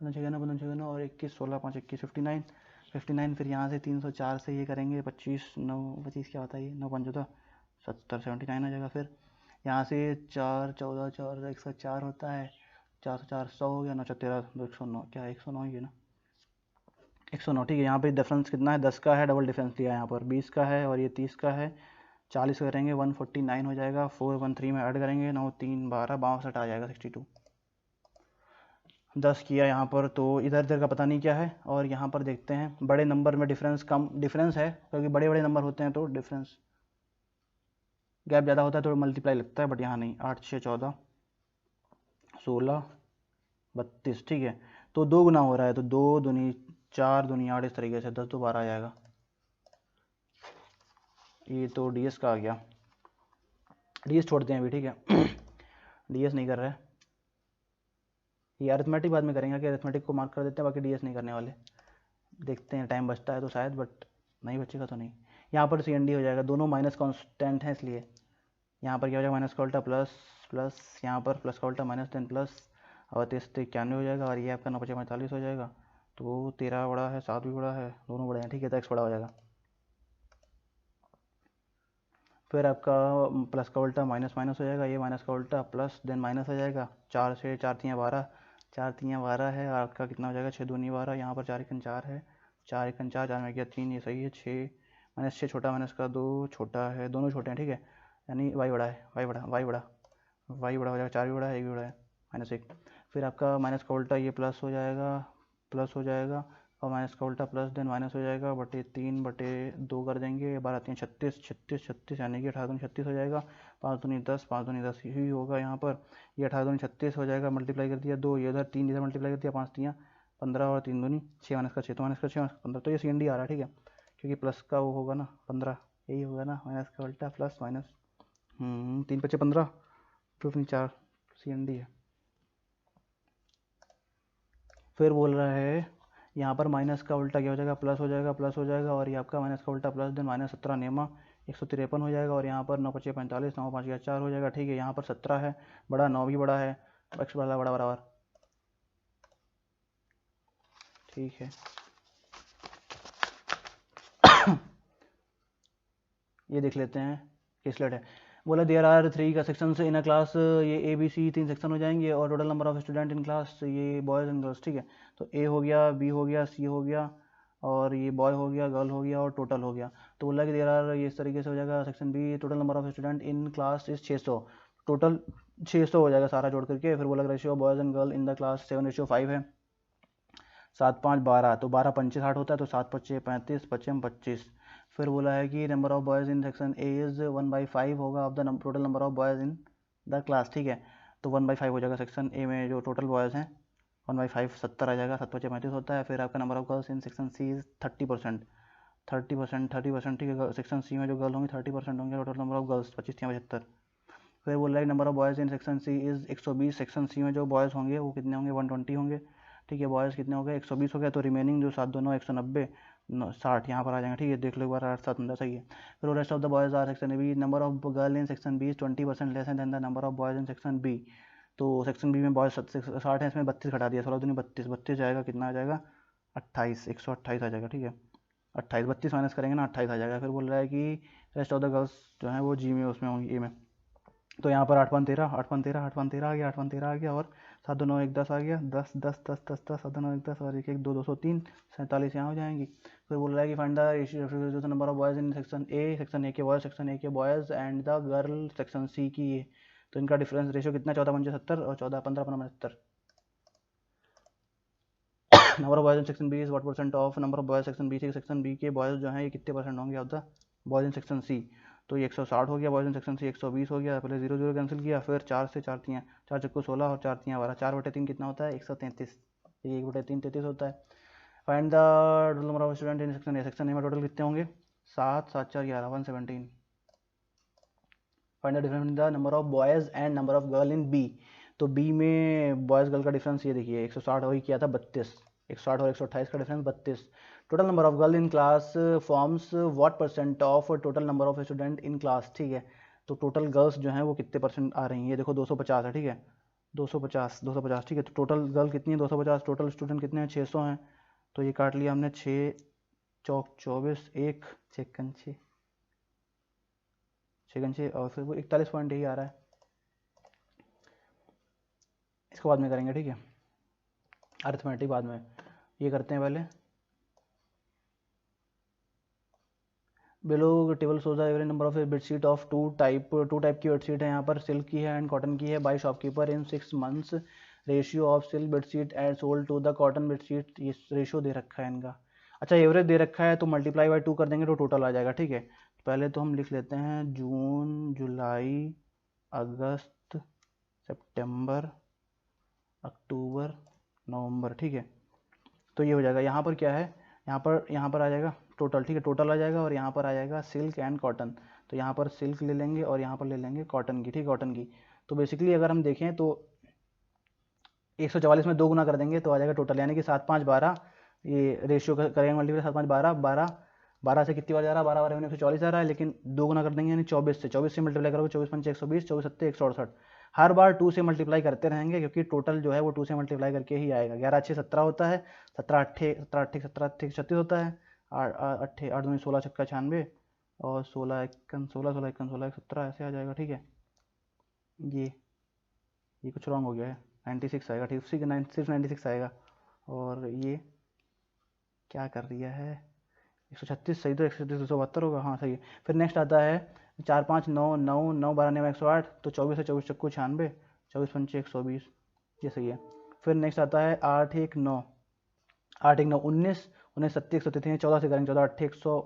15 6 ना 15 6 ना, और 21 16 5 21 59। फिर यहाँ से 304 से ये करेंगे 25 9 25 क्या होता है ये, 9 5 14 70 79 आ जाएगा। फिर यहाँ से 4 14 4 104 होता है, 404 100 हो गया, 9 13 109, क्या 109 ही है ना, 109, ठीक है। यहाँ पे डिफरेंस कितना है, 10 का है, डबल डिफरेंस दिया है यहाँ पर, 20 का है और ये 30 का है, 40 करेंगे 149 हो जाएगा, 413 में ऐड करेंगे 9 3 12 62 आ जाएगा 62। 10 किया यहाँ पर, तो इधर इधर का पता नहीं क्या है। और यहाँ पर देखते हैं बड़े नंबर में डिफरेंस कम, डिफरेंस है क्योंकि बड़े बड़े नंबर होते हैं तो डिफरेंस गैप ज़्यादा होता है तो मल्टीप्लाई लगता है, बट यहाँ नहीं। 8 6 14 16 32, ठीक है। तो 2 गुना हो रहा है, तो 2 दूनी 4 दूनी 8, इस तरीके से 10 2 12 आ जाएगा। ये तो ds का आ गया, ds छोड़ते हैं अभी, ठीक है। ds नहीं कर रहा है, ये अरिथमेटिक बाद में करेंगे कि अरिथमेटिक को मार्क कर देते हैं, बाकी ds नहीं करने वाले। देखते हैं टाइम बचता है तो शायद, बट नहीं बचेगा तो नहीं। यहाँ पर CND हो जाएगा, दोनों माइनस कांस्टेंट हैं इसलिए यहाँ पर क्या हो जाएगा, माइनस का उल्टा प्लस प्लस, यहाँ पर प्लस का उल्टा माइनस 10 प्लस, और 93 हो जाएगा, और ये आपका 9 × 45 हो जाएगा। तो 13 बड़ा है, 7 भी बड़ा है, दोनों बड़े हैं, ठीक है, तो x बड़ा हो जाएगा। फिर आपका प्लस का उल्टा माइनस माइनस हो जाएगा, ये माइनस का उल्टा प्लस देन माइनस हो जाएगा। 4 से 4 3 12, 4 3 12 है, और आपका कितना हो जाएगा, 6 दूनी 12, यहाँ पर 4 1 4 है, 4 1 4, 4 में गया 3, ये सही है। 6 -6 छोटा, माइनस का 2 छोटा है, दोनों छोटे हैं, ठीक है, यानी y बड़ा है, y बड़ा हो जाएगा, 4 भी बड़ा है, 1 भी बड़ा है, -1। फिर आपका माइनस का उल्टा ये प्लस हो जाएगा, और माइनस का उल्टा प्लस देन माइनस हो जाएगा, बटे 3/2 कर देंगे, 12 3 36, 36 36, यानी कि 18 दूनी 36 हो जाएगा। 5 दूनी 10, 5 दूनी 10 ही होगा यहाँ पर, ये 18 दूनी 36 हो जाएगा, मल्टीप्लाई कर दिया 2, ये उधर 3 इधर मल्टीप्लाई कर दिया, 5 3 15, और 3 दूनी 6, माइनस का 6, तो माइनस का 6 माइनस का 15, तो ये CND आ रहा है, ठीक है, क्योंकि प्लस का वो होगा ना 15, यही होगा ना, माइनस का उल्टा प्लस माइनस, 3 × 5 = 15, 2 × 4 CND है। फिर बोल रहा है यहाँ पर माइनस का उल्टा क्या हो जाएगा, प्लस हो जाएगा, और ये आपका माइनस का उल्टा प्लस देन -17 नेमा 153 हो जाएगा, और यहाँ पर 9 × 5 = 45, 9 × 5 = 4 हो जाएगा, ठीक है। यहाँ पर 17 है बड़ा, 9 भी बड़ा है, x बड़ा बराबर, ठीक है। ये देख लेते हैं किसलेट है। बोला देयर आर 3 का सेक्शन से इन अ क्लास, ये ABC 3 सेक्शन हो जाएंगे, और total number of student in class, ये बॉयज़ एंड गर्ल्स, ठीक है। तो A हो गया, B हो गया, C हो गया, और ये बॉय हो गया, गर्ल हो गया, और टोटल हो गया। तो बोला कि देयर आर, ये इस तरीके से हो जाएगा section B, total number of student in class is 600, total 600 हो जाएगा सारा जोड़ करके। फिर बोला ratio boys and girl in the class 7:5 है, 7 5 12, तो 12 पंचे 60 होता है, तो 7 5 35, 5 25। फिर बोला है कि number of boys in section A is 1/5 होगा of the total number of boys in the class, ठीक है। तो 1/5 हो जाएगा सेक्शन A में जो टोटल बॉयज़ हैं, 1/5 70 आ जाएगा, 7 5 35 होता है। फिर आपका number of girls in section C is 30%, 30%, ठीक है। सेक्शन C में जो गर्ल होंगी 30% होंगे, टोटल नंबर ऑफ गर्ल्स 25 3 75। फिर बोल रहा है number of boys in section C is 120, section C में जो बॉयज़ होंगे वो कितने होंगे, 120 होंगे, ठीक है। बॉयज़ कितने हो गए, 120 हो गया, तो रिमेनिंग जो 7 2 9 190 60 यहाँ पर आ जाएंगे, ठीक है। देख लो एक बार, 8 7 15 सही है। फिर rest of the boys are section B, number of girl in section B is 20% less than the number of boys in section B। तो सेक्शन B में बॉयज़ 60 है, इसमें 32 घटा दिया, 16 दूनी 32, 32 जाएगा, कितना आ जाएगा 28, 128 आ जाएगा, ठीक है। 28 32 माइनस करेंगे ना, 28 आ जाएगा। फिर बोल रहा है कि रेस्ट ऑफ द गर्ल्स जो है वो G में, उसमें होंगी A में। तो यहाँ पर 8 5 13, 8 5 13, 8 5 13 आ गया, 8 5 13 आ गया, और 7 2 9 1 10 आ गया, 10 10 10 10 10, 7 2 9 1 10, और 1 1 2 203, 47 यहाँ हो जाएंगी। फिर बोल रहा है कि find the number of boys in section A, section A के बॉयज़, सेक्शन A के boys and the girl section C की ये। तो इनका डिफरेंस रेशियो कितना, 14 5 70, और 14 15 15 70। Number of boys in section B is what percent of number of boys section B, section B के बॉयज़ जो हैं ये कितने परसेंट होंगे of the boys in section C। तो ये 160 हो गया, बॉयज़ इन सेक्शन C 120 हो गया, पहले 0 0 कैंसिल किया, फिर 4 से 4 3 4 चक्को 16, और 4 3 12, 4/3 कितना होता है, 133, 1/3 33 होता है। Find the total number of student in section A, section A में टोटल कितने होंगे, 7 7 4 11, 117। Find the difference in the number of boys and number of girl in B। तो B में बॉयज़ गर्ल का डिफरेंस ये देखिए, 160 वही किया था 32, 160 और 128 का difference 32। Total number of girl in class forms what percent of total number of student in class, ठीक है। तो टोटल गर्ल्स जो हैं वो कितने परसेंट आ रही हैं, ये देखो 250 है, ठीक है, 250, ठीक है। तो टोटल गर्ल कितनी है, 250, टोटल स्टूडेंट कितने हैं, 600 हैं। तो ये काट लिया हमने, 6 चौक 24, 1 6 6 और फिर वो 41 पॉइंट यही आ रहा है। इसको बाद में करेंगे, ठीक है, अरिथमेटिक बाद में, ये करते हैं पहले। Below table shows the average number of bedsheet of two type की बेडशीट है यहाँ पर, सिल्क की है एंड कॉटन की है, by shopkeeper in 6 months. Ratio of silk bedsheet and sold to the cotton bedsheet, ये रेशियो दे रखा है इनका। अच्छा एवरेज दे रखा है, तो मल्टीप्लाई बाई 2 कर देंगे तो टोटल आ जाएगा, ठीक है। पहले तो हम लिख लेते हैं जून जुलाई अगस्त सितंबर अक्टूबर नवंबर, ठीक है। तो ये हो जाएगा, यहाँ पर क्या है, यहाँ पर आ जाएगा टोटल, ठीक है, टोटल आ जाएगा, और यहाँ पर आ जाएगा सिल्क एंड कॉटन। तो यहाँ पर सिल्क ले लेंगे और यहाँ पर ले लेंगे कॉटन की, ठीक है, कॉटन की। तो बेसिकली अगर हम देखें तो 144 में 2 गुना कर देंगे तो आ जाएगा टोटल, यानी कि 7 5 12, ये रेशियो करेंगे मल्टीप्लाई, 7 5 12, 12 से कितनी बार जा रहा है, 12 12 में 144 आ रहा है, लेकिन 2 गुना कर देंगे यानी 24 से मल्टीप्लाई करोगे, 24 5 120, 24 7 168। हर बार 2 से मल्टीप्लाई करते रहेंगे, क्योंकि टोटल जो है वो 2 से मल्टीप्लाई करके ही आएगा। 11 6 17 होता है, 17 8 17 8 36 होता है, 8 8 8 2 16 छक्का 96, और 16 1 16 16 1 16 17 ऐसे आ जाएगा, ठीक है। ये कुछ रॉन्ग हो गया है, 96 आएगा, ठीक, सिर्फ 96 आएगा। और ये क्या कर दिया है, 136 सही, तो 136 272 होगा, हाँ सही है। फिर नेक्स्ट आता है 4 5 9 9 9 12 9 108, तो 24 से 24 चक्कू 96, 24 पंचे 120, ये सही है। फिर नेक्स्ट आता है 8 1 9 8 1 9 19 19 7 133, 14 से करेंगे, 14 8 112,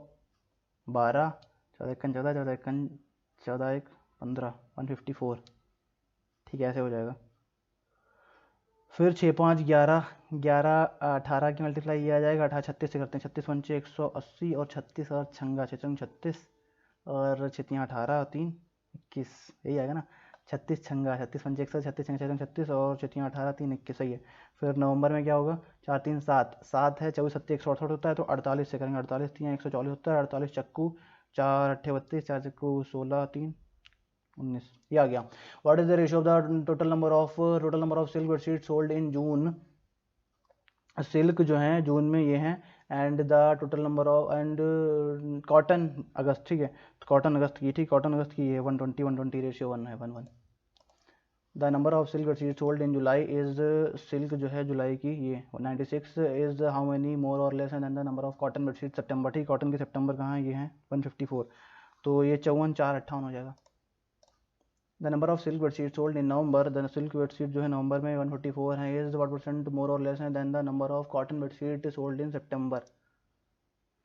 14 1 14 14 1 14 1 15 154, ठीक है, ऐसे हो जाएगा। फिर 6 5 11 11 18 की मल्टीप्लाई ये आ जाएगा, 18 36 से करते हैं, 36 पंचे 180, और 36 और छंगा 6 36, और 6 18 3 21, यही आएगा ना, 36 छंगा 36 पंचे 100, 36 छंगा 36, और 6 18 3 21, सही है। फिर नवंबर में क्या होगा, 4 3 7 7 है, 24 7 168 होता है, तो 48 से करेंगे, 48 3 140 होता है, 48 चक्कू 4 8 32, 4 चक्कू 16 3 19, ये आ गया। What is the ratio of the total number of silk bedsheet sold in June, silk जो है जून में ये हैं, and the total number of, and cotton August, ठीक है, तो कॉटन अगस्त की, ठीक, कॉटन अगस्त की है 120 120 रेशियो 1 है 1 1। The number of silk bedsheet sold in July is, silk जो है जुलाई की ये 96 इज हाउ मेनी मोर और less than the number of cotton bedsheet September, ठीक, कॉटन के सितंबर कहाँ है, ये है 154, तो ये 54 4 58 हो जाएगा। The number of silk bedsheet sold in November, the silk bedsheet जो है नवंबर में 144 है, इज व्हाट परसेंट मोर और लेस है than the number of cotton bedsheet sold in September,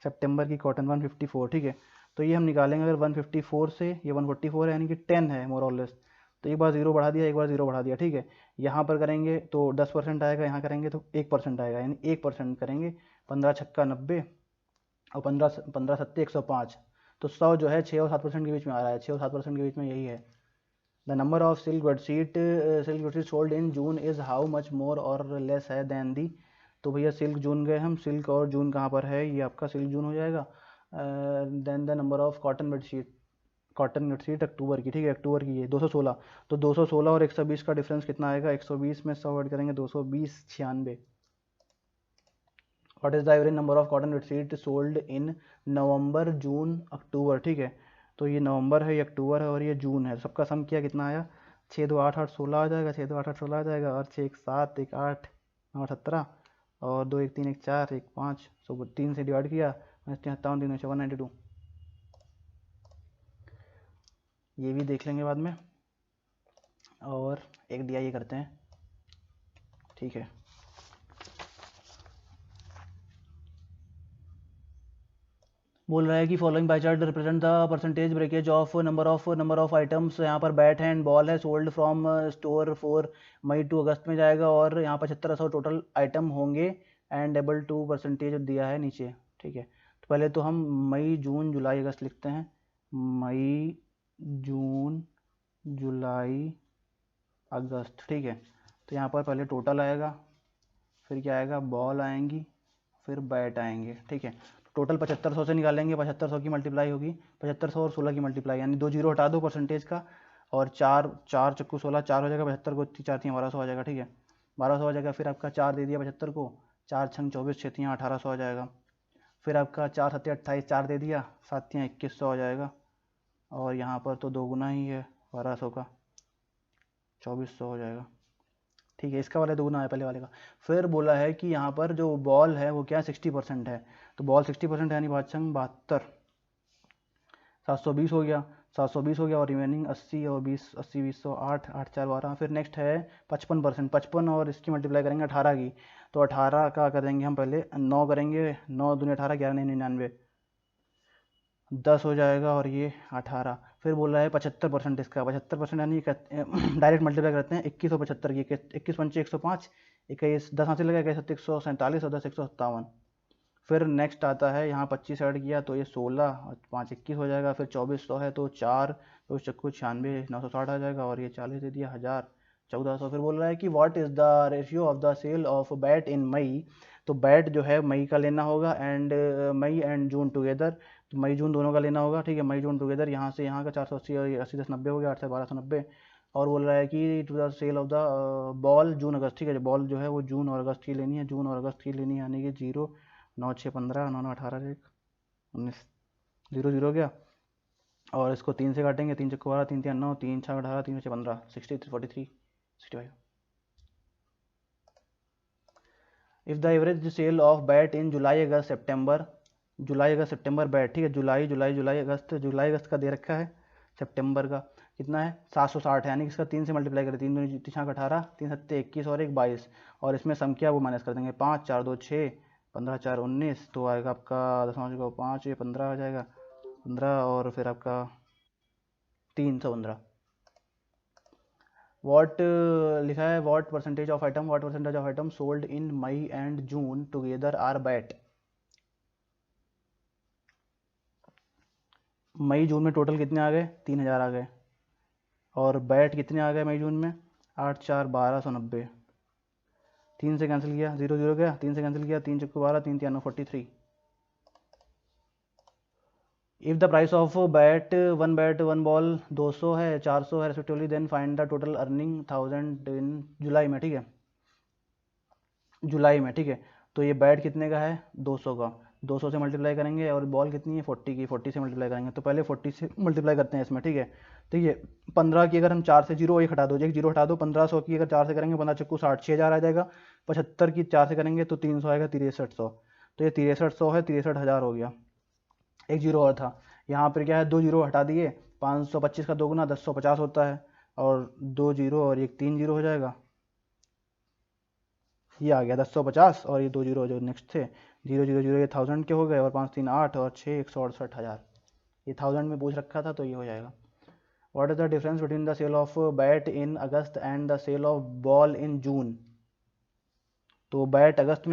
सितंबर की कॉटन 154, ठीक है। तो ये हम निकालेंगे, अगर 154 से ये 144 है, यानी कि 10 है मोर और लेस, तो एक बार 0 बढ़ा दिया, एक बार 0 बढ़ा दिया, ठीक है। यहाँ पर करेंगे तो 10% आएगा, यहाँ करेंगे तो 1% आएगा, यानी 1% करेंगे, 15 छक्का 90, और 15 15 सत्ते 105, तो 100 जो है 6 और 7% के बीच में आ रहा है, 6 और 7% के बीच में यही है। The number of silk bedsheet sold in June is how much मोर और लेस है दैन दी, तो भैया सिल्क जून गए हम, सिल्क और जून कहाँ पर है, ये आपका सिल्क जून हो जाएगा। Than the number of cotton bedsheet October की, ठीक है, अक्टूबर की ये 216, तो 216 और 120 का डिफरेंस कितना आएगा, 120 में 100 ऐड करेंगे, 220 96। What is the average number of cotton bedsheet sold in November June October, ठीक है, तो ये नवंबर है, ये अक्टूबर है, और ये जून है, सबका सम किया कितना आया, 6 2 8 8 16 आ जाएगा, 6 2 8 8 16 आ जाएगा, और 6 1 7 1 8 9 17, और 2 1 3 1 4 1 5, सो 3 से डिवाइड किया, 57 3 192, ये भी देख लेंगे बाद में, और एक DI करते हैं, ठीक है। बोल रहा है कि following by chart represent the percentage breakage of number of items, यहाँ पर बैट है एंड बॉल है, sold from store 4 May to August में जाएगा, और यहाँ 7500 टोटल आइटम होंगे, एंड एबल टू परसेंटेज दिया है नीचे, ठीक है। तो पहले तो हम मई जून जुलाई अगस्त लिखते हैं, मई जून जुलाई अगस्त, ठीक है। तो यहाँ पर पहले टोटल आएगा, फिर क्या आएगा, बॉल आएंगी, फिर बैट आएंगे, ठीक है। टोटल 7500 से निकालेंगे, 7500 की मल्टीप्लाई होगी, 7500 और 16 की मल्टीप्लाई, यानी 2 जीरो हटा दो परसेंटेज का, और 4 4 चक्कू 16 4 हो जाएगा, 75 को 4 3 1200 आ जाएगा, ठीक है, 1200 आ जाएगा। फिर आपका 4 दे दिया 75 को, 4 छंग 24 6 3 1800 आ जाएगा। फिर आपका 4 7 28 4 दे दिया, 7 3 2100 आ जाएगा, और यहाँ पर तो 2 गुना ही है 1200 का, 2400 हो जाएगा, ठीक है। इसका वाला 2 गुना है पहले वाले का। फिर बोला है कि यहाँ पर जो बॉल है वो क्या 60% है, तो बॉल 60% है, यानी 72 720 हो गया, 720 हो गया, और रिमेनिंग 80 और 20 80 20 8 8 4 12। फिर नेक्स्ट है 55%, 55 और इसकी मल्टीप्लाई करेंगे 18 की, तो 18 का करेंगे हम पहले 9 करेंगे, 9 दूनी 18 11 99 10 हो जाएगा, और ये 18। फिर बोल रहा है 75% इसका, 75% यानी डायरेक्ट मल्टीप्लाई करते हैं 21 और 75 की, 21 पंचे 105, 21 10 हाथ से लगा, 21 147 और 10 157। फिर नेक्स्ट आता है यहाँ 25 ऐड किया तो ये 16 और 5 21 हो जाएगा। फिर 2400 है तो 4 तो चक्कू 96 960 आ जाएगा और ये 40 दे दिया 1000 1400। फिर बोल रहा है कि what is the ratio of the sale of bat in May. तो बैट जो है मई का लेना होगा and May and June together, तो मई जून दोनों का लेना होगा, ठीक है। मई जून टुगेदर यहाँ से यहाँ का 480 और 80 10 90 हो गया, 8 से 1290। और बोल रहा है कि to the sale of the ball June August, ठीक है। बॉल जो है वो जून और अगस्त की लेनी है, जून और अगस्त की लेनी है, यानी कि 0 9 6 15 9 9 18 1 19 0 0 हो गया। और इसको 3 से काटेंगे, 3 चक्को 12 3 3 9 3 6 18 3 6 15 60 43 65। If the average sale of bat in July August September, July August September bat, ठीक है। जुलाई जुलाई जुलाई अगस्त, जुलाई अगस्त का दे रखा है, सितंबर का कितना है 760 है, यानी कि इसका 3 से मल्टीप्लाई करें, 3 दूनी 6 18 3 7 21 और 1 22 और इसमें सम किया वो माइनस कर देंगे, 5 4 2 6 15 4 19 तो आएगा आपका 10 को 5 ये 15 आ जाएगा 15 और फिर आपका 315। वॉट लिखा है what percentage of item, what percentage of item sold in May and June together are bat. मई जून में टोटल कितने आ गए 3000 आ गए और बैट कितने आ गए मई जून में 8 4 1290। 3 से कैंसिल किया 0 0 गया, 3 से कैंसिल किया 3 चक्कू 12 3 3 43। If the price of bat one ball 200 है 400 है respectively, then find the total earning 1000 in July में, ठीक है। जुलाई में, ठीक है। तो ये बैट कितने का है 200 का, 200 से मल्टीप्लाई करेंगे और बॉल कितनी है 40 की, 40 से मल्टीप्लाई करेंगे। तो पहले 40 से मल्टीप्लाई करते हैं इसमें, ठीक है। तो ये 15 की अगर हम 4 से 0 एक हटा दो, एक 0 हटा दो, 1500 की अगर 4 से करेंगे 15 चक्कू 60 6000 आ जाएगा। 75 की 4 से करेंगे तो 300 आएगा 6300। तो ये 6300 है 63,000 हो गया। एक जीरो और था यहाँ पर, क्या है 2 जीरो हटा दिए, 525 का 2 गुना 1050 होता है और 2 जीरो और एक 3 जीरो हो जाएगा, ये आ गया 1050 और ये 2 जीरो जो नेक्स्ट थे 0 0 0 ये 1000 के हो गए और 5 3 8 और 6 168,000। ये 1000 में पूछ रखा था तो ये हो जाएगा। What is the difference between the sale of bat in August and the sale of ball in June. तो बैट अगस्त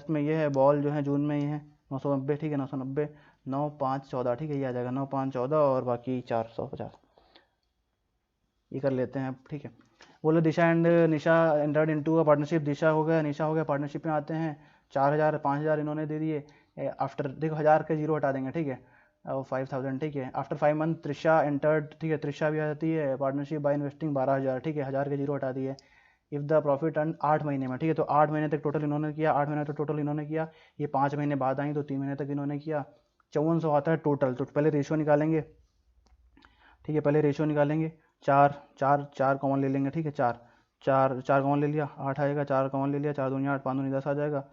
में ये है, बॉल जो है जून में ये है 990, ठीक है। 990 9 5 14, ठीक है। ये आ जाएगा 9 5 14 और बाकी 450, ये कर लेते हैं, ठीक है। बोले Disha and Nisha entered into a partnership, Disha हो गया निशा हो गया पार्टनरशिप में आते हैं। 4000 5000 इन्होंने दे दिए। आफ्टर देखो 1000 के जीरो हटा देंगे, ठीक है। 5000, ठीक है। आफ्टर 5 मंथ त्रिशा एंटर्ड, ठीक है। त्रिशा भी आ जाती है पार्टनरशिप बाय इन्वेस्टिंग 12000, ठीक है। 1000 के जीरो हटा दिए। इफ़ द प्रॉफिट अर्न 8 महीने में, ठीक है। तो 8 महीने तक टोटल इन्होंने किया, 8 महीने तक टोटल इन्होंने किया। ये 5 महीने बाद आई तो 3 महीने तक इन्होंने किया। 5400 आता है टोटल। तो पहले रेशियो निकालेंगे, ठीक है। पहले रेशियो निकालेंगे, 4 4 4 कॉमन ले लेंगे, ठीक है। 4 4 4 कॉमन ले लिया 8 आएगा, 4 कॉमन ले लिया 4 दूनी 8 5 दूनी 10 आ जाएगा।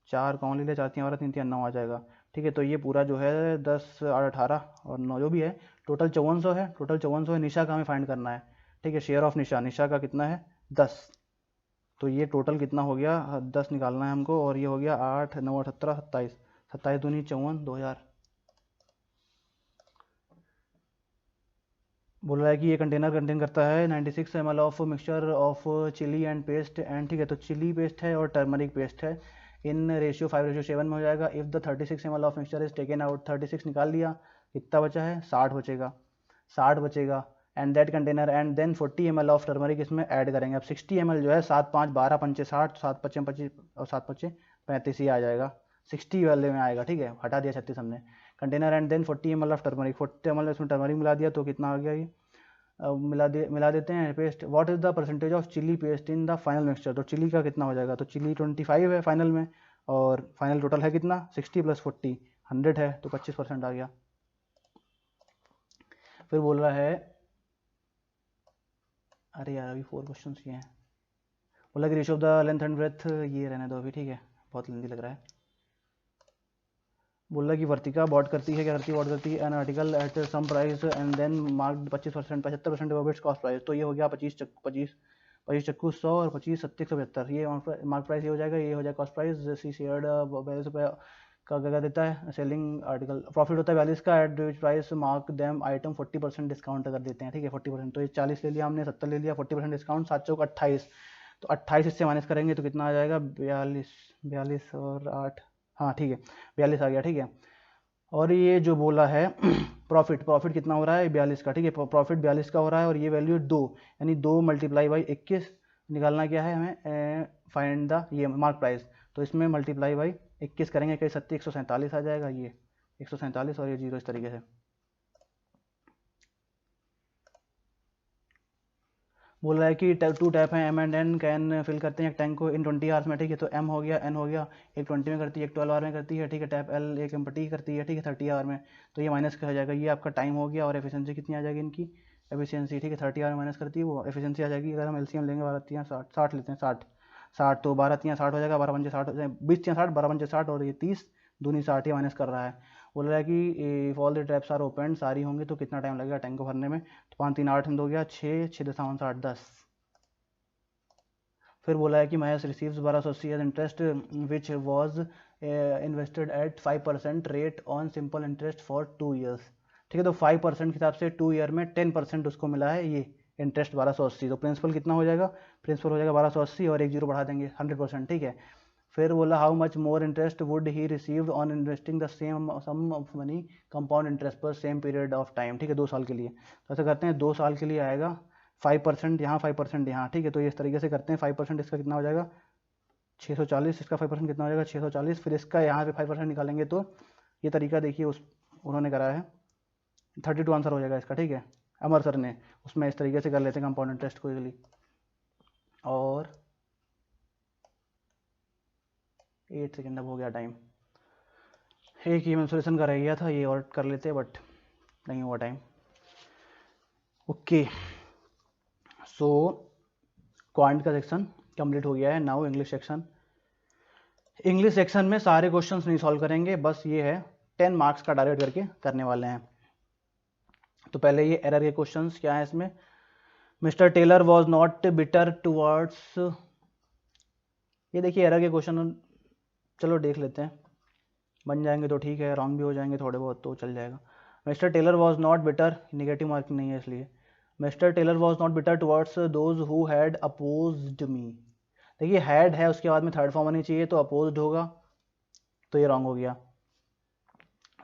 4 कॉमन ले लिया 4 3 12 3 3 9 आ जाएगा, ठीक है। तो ये पूरा जो है 10 8 18 और 9 जो भी है टोटल 5400 है, टोटल 5400 है। निशा का हमें फाइंड करना है, ठीक है। शेयर ऑफ निशा, निशा का कितना है 10। तो ये टोटल कितना हो गया 10 निकालना है हमको और ये हो गया 8 9 18 27 27 दूनी 54 2000। बोल रहा है कि ये कंटेनर कंटेन करता है 96 ml of mixture of chilli and paste and, ठीक है। तो चिली पेस्ट है और टर्मरिक पेस्ट है, इन रेशियो 5:7 में हो जाएगा। If the 36 ml of mixture is taken out, 36 निकाल लिया, कितना बचा है 60 बचेगा, 60 बचेगा। And that container and then 40 ml of turmeric इसमें ऐड करेंगे। अब 60 ml जो है 7 5 12 पंचे 60, 7 पच्चे 25 और 7 पच्चे 35 ही आ जाएगा, 60 वाले में आएगा, ठीक है। हटा दिया 36 हमने। Container and then 40 ml of turmeric, 40 ml इसमें टर्मरिक मिला दिया तो कितना आ गया ये, मिला देते हैं paste. What is the percentage of chilli paste in the final mixture. तो चिली का कितना हो जाएगा, तो चिली 25 है फाइनल में और फाइनल टोटल है कितना 60 + 40 100 है, तो 25% आ गया। फिर बोल रहा है, अरे यार अभी 4 क्वेश्चन ये हैं। बोला कि ratio of the length and breadth, ये रहने दो अभी, ठीक है। बहुत लेंथी लग रहा है। बोल रहा है कि वर्तिका बॉट करती है, क्या करती है बॉट करती है an article at some price and then mark 25% 75% of its cost price. तो ये हो गया 25 चक्कू 100 और 25 70 175, ये मार्क प्राइस ये हो जाएगा, ये हो जाएगा कॉस्ट प्राइस। सी शेयर्ड 42 रुपये का क्या देता है सेलिंग आर्टिकल, प्रॉफिट होता है 42 का, एट विच price mark them item 40% discount कर देते हैं, ठीक है। 40%, तो ये 40 ले लिया हमने, 70 ले लिया, 40% डिस्काउंट 7 चौक 28। तो 28 इससे माइनस करेंगे तो कितना आ जाएगा 42 और 8, हाँ ठीक है 42 आ गया, ठीक है। और ये जो बोला है प्रॉफिट कितना हो रहा है 42 का, ठीक है। प्रॉफिट 42 का हो रहा है और ये वैल्यू 2, यानी 2 मल्टीप्लाई बाई 21 निकालना क्या है हमें, फाइंड द ये मार्क प्राइस। तो इसमें मल्टीप्लाई बाई 21 करेंगे, कई 147 आ जाएगा, ये 147 और ये 0 इस तरीके से। बोल रहा है कि 2 टैप हैं, M and N can fill करते हैं एक टैंक को इन 20 आवर्स में, ठीक है। तो एम हो गया, एन हो गया, एक 20 में करती है, एक 12 आवर में करती है, ठीक है। टैप एल एक एम्पटी करती है, ठीक है, 30 आवर में। तो ये माइनस का हो जाएगा, ये आपका टाइम हो गया। और एफिशिएंसी कितनी आ जाएगी इनकी, एफिशिएंसी, ठीक है, 30 आवर माइनस करती है वो एफिशिएंसी आ जाएगी। अगर हम एलसीएम लेंगे 12 60 लेते हैं, 60 तो 12 60 हो जाएगा, 12 पंजे 60 20 60 12 पंजे 60 और ये 30 दूनी 60 ही माइनस कर रहा है। बोल रहा है कि if all the traps are open, सारी होंगी तो कितना टाइम लगेगा टैंक को भरने में। तो 5 3 8 हो गया 6 6 दशमलव 60 10। फिर बोला है कि Mahesh receives 1280 as interest which was invested at 5% rate on simple interest for 2 years, ठीक है। तो 5% के हिसाब से 2 ईयर में 10% उसको मिला है ये इंटरेस्ट 1280। तो प्रिंसिपल कितना हो जाएगा, प्रिंसिपल हो जाएगा 1280 और एक जीरो बढ़ा देंगे 100%, ठीक है। फिर बोला how much more interest would he received on investing the same sum of money compound interest पर सेम पीरियड ऑफ टाइम, ठीक है, 2 साल के लिए। तो ऐसा करते हैं 2 साल के लिए आएगा 5% यहाँ 5% यहाँ, ठीक है। तो ये इस तरीके से करते हैं 5% इसका कितना हो जाएगा 640, इसका 5% कितना हो जाएगा 640। फिर इसका यहाँ पे 5% निकालेंगे तो ये तरीका देखिए उस उन्होंने करा है 32 आंसर हो जाएगा इसका, ठीक है, अमर सर ने। उसमें इस तरीके से कर लेते हैं कंपाउंड इंटरेस्ट को इजीली। और 8 सेकेंड अब हो गया टाइम, एक ही मेंसुरेशन का रह गया था, ये और कर लेते बट नहीं हुआ टाइम। ओके सो क्वांट का सेक्शन कंप्लीट हो गया है। Now English section. English section में सारे क्वेश्चंस नहीं सॉल्व करेंगे, बस ये है 10 मार्क्स का डायरेक्ट करके करने वाले हैं। तो पहले ये एरर के क्वेश्चंस क्या है इसमें, Mr Taylor was not bitter towards, ये देखिए एरर के क्वेश्चन, चलो देख लेते हैं, बन जाएंगे तो ठीक है, रॉन्ग भी हो जाएंगे थोड़े बहुत तो चल जाएगा। Mister Taylor was not bitter, negative marking नहीं है इसलिए। Mister Taylor was not bitter towards those who had opposed me, देखिए हैड है उसके बाद में थर्ड फॉर्म आनी चाहिए, तो अपोज्ड होगा, तो ये रॉन्ग हो गया।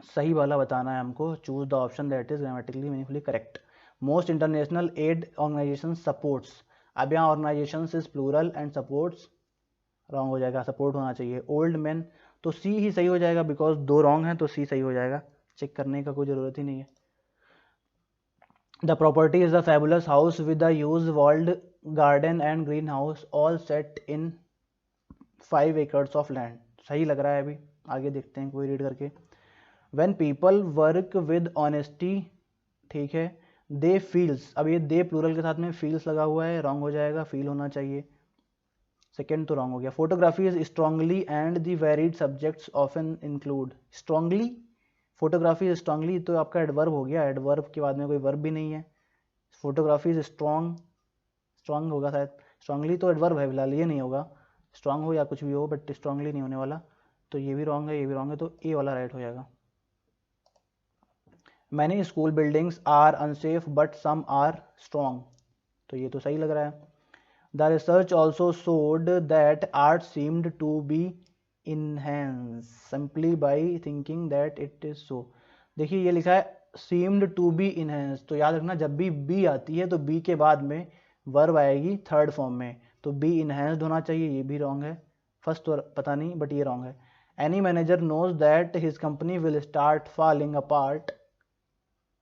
सही वाला बताना है हमको, choose the option that is grammatically meaningfully correct. Most international aid organisation supports, अब यहाँ organisation is plural and supports wrong हो जाएगा, सपोर्ट होना चाहिए। ओल्ड मैन तो सी ही सही हो जाएगा, बिकॉज 2 रॉन्ग है तो सी सही हो जाएगा, चेक करने का कोई ज़रूरत ही नहीं है। The property is the fabulous house with the use walled garden and green house all set in 5 acres of land, सही लग रहा है। अभी आगे देखते हैं कोई रीड करके। When people work with honesty, ठीक है, दे फील्स, अब ये दे प्लूरल के साथ में फील्स लगा हुआ है, रॉन्ग हो जाएगा, फील होना चाहिए, सेकेंड तो रॉन्ग हो गया। Photography is strongly and the varied subjects often include, strongly, photography is strongly तो आपका एडवर्ब हो गया, एडवर्ब के बाद में कोई वर्ब भी नहीं है। फोटोग्राफी इज स्ट्रांग, स्ट्रांग होगा शायद, स्ट्रांगली तो एडवर्ब है फिलहाल, ये नहीं होगा, स्ट्रांग हो या कुछ भी हो बट स्ट्रांगली नहीं होने वाला, तो ये भी रॉन्ग है, ये भी रॉन्ग है, तो ए वाला राइट हो जाएगा। Many school buildings are unsafe but some are strong, तो ये तो सही लग रहा है। The research also showed that art seemed to be enhance simply by thinking that it is so, देखिए ये लिखा है सीम्ड टू बी इनहेंस, तो याद रखना जब भी बी आती है तो बी के बाद में वर्ब आएगी थर्ड फॉर्म में, तो बी इनहेंस्ड होना चाहिए, ये भी रॉन्ग है। फर्स्ट तो पता नहीं बट ये रॉन्ग है। Any manager knows that his company will start falling apart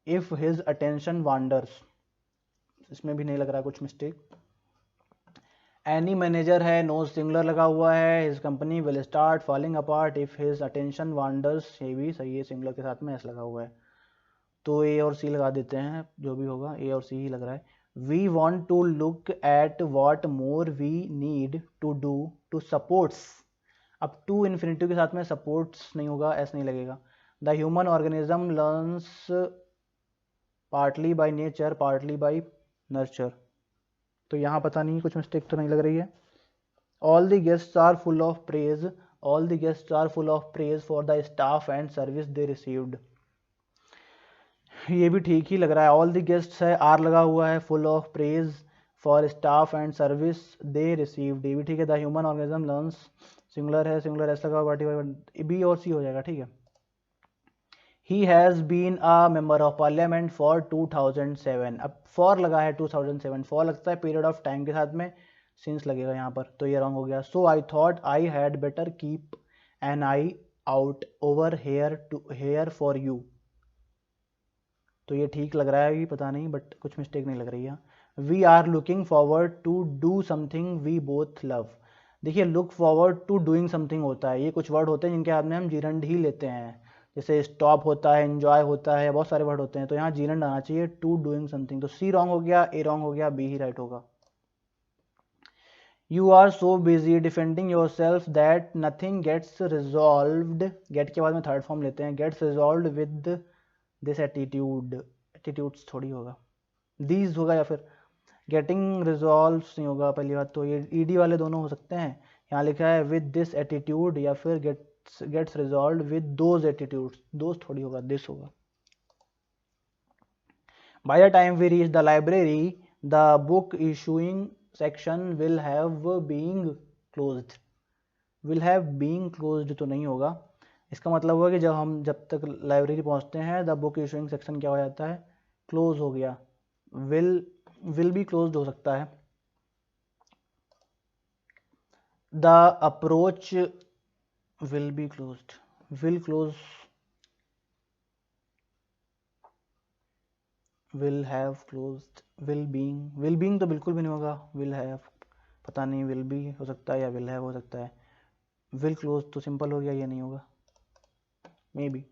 if his attention wanders, इसमें भी नहीं लग रहा कुछ मिस्टेक। एनी मैनेजर है, नोज सिंगुलर लगा हुआ है, his company will start falling apart if his attention wanders, ये भी सही है, सिंगुलर के साथ में एस लगा हुआ है, तो ए और सी लगा देते हैं, जो भी होगा ए और सी ही लग रहा है। We want to look at what more we need to do to supports, अब टू इन्फिनिटिव के साथ में सपोर्ट्स नहीं होगा, एस नहीं लगेगा। The human organism learns partly by nature partly by nurture, तो यहाँ पता नहीं कुछ मिस्टेक तो नहीं लग रही है। All the guests are full of praise, all the guests are full of praise for the staff and service they received, ये भी ठीक ही लग रहा है। ऑल द गेस्ट्स है, आर लगा हुआ है, full of praise for staff and service they received, ये भी ठीक है। The human organism learns singular है, सिंगुलर एस लगा, पार्टिसिपल बी और सी हो जाएगा, ठीक है। ही has been a member of parliament for 2007, अब फॉर लगा है 2007, फॉर लगता है पीरियड ऑफ टाइम के साथ में सिंस लगेगा यहाँ पर, तो ये रॉन्ग हो गया। So I thought I had better keep an eye out over here for you, तो ये ठीक लग रहा है, ये पता नहीं, बट कुछ मिस्टेक नहीं लग रही है। We are looking forward to do something we both love, देखिए look forward to doing something होता है, ये कुछ वर्ड होते हैं जिनके बाद में हम जीरंड ही लेते हैं, जैसे स्टॉप होता है, एंजॉय होता है, बहुत सारे वर्ड होते हैं, तो यहाँ जीरंड आना चाहिए, टू डूइंग समथिंग, तो सी रॉन्ग हो गया, ए रॉन्ग हो गया, बी ही राइट होगा। You are so busy defending yourself that nothing gets resolved, gate के बाद में थर्ड फॉर्म लेते हैं, gets resolved with this attitude, attitudes थोड़ी होगा, दीज होगा, या फिर गेटिंग रिजॉल्व नहीं होगा, पहली बात तो ये ईडी वाले दोनों हो सकते हैं, यहाँ लिखा है विद दिस एटीट्यूड, या फिर gets resolve with those attitudes, those थोड़ी होगा, दिस होगा। By the time we reach the library the book issuing section will have being closed, will have being closed तो नहीं होगा, इसका मतलब होगा कि जब तक लाइब्रेरी पहुंचते हैं द बुक इशूइंग सेक्शन क्या हो जाता है, क्लोज हो गया, विल भी क्लोज्ड हो सकता है। The approach will be closed, will close, will have closed, will being तो बिल्कुल भी नहीं होगा, विल हैव पता नहीं, विल बी हो सकता है या विल हैव हो सकता है, विल क्लोज तो सिंपल हो गया, ये नहीं होगा, मे बी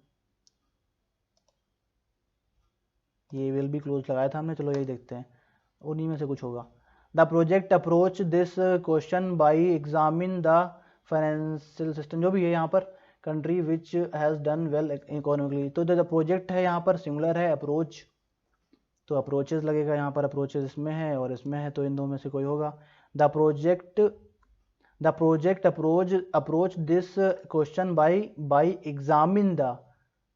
ये विल बी क्लोज लगाया था हमने, चलो यही देखते हैं, उन्हीं में से कुछ होगा। The project approach this question by examine the financial system, जो भी है यहाँ पर, country which has done well economically, तो जो प्रोजेक्ट है यहाँ पर सिंगुलर है, अप्रोच तो अप्रोचेस लगेगा, यहाँ पर अप्रोचेस इसमें है और इसमें है, तो इन दो में से कोई होगा। The project approach this question by examine the,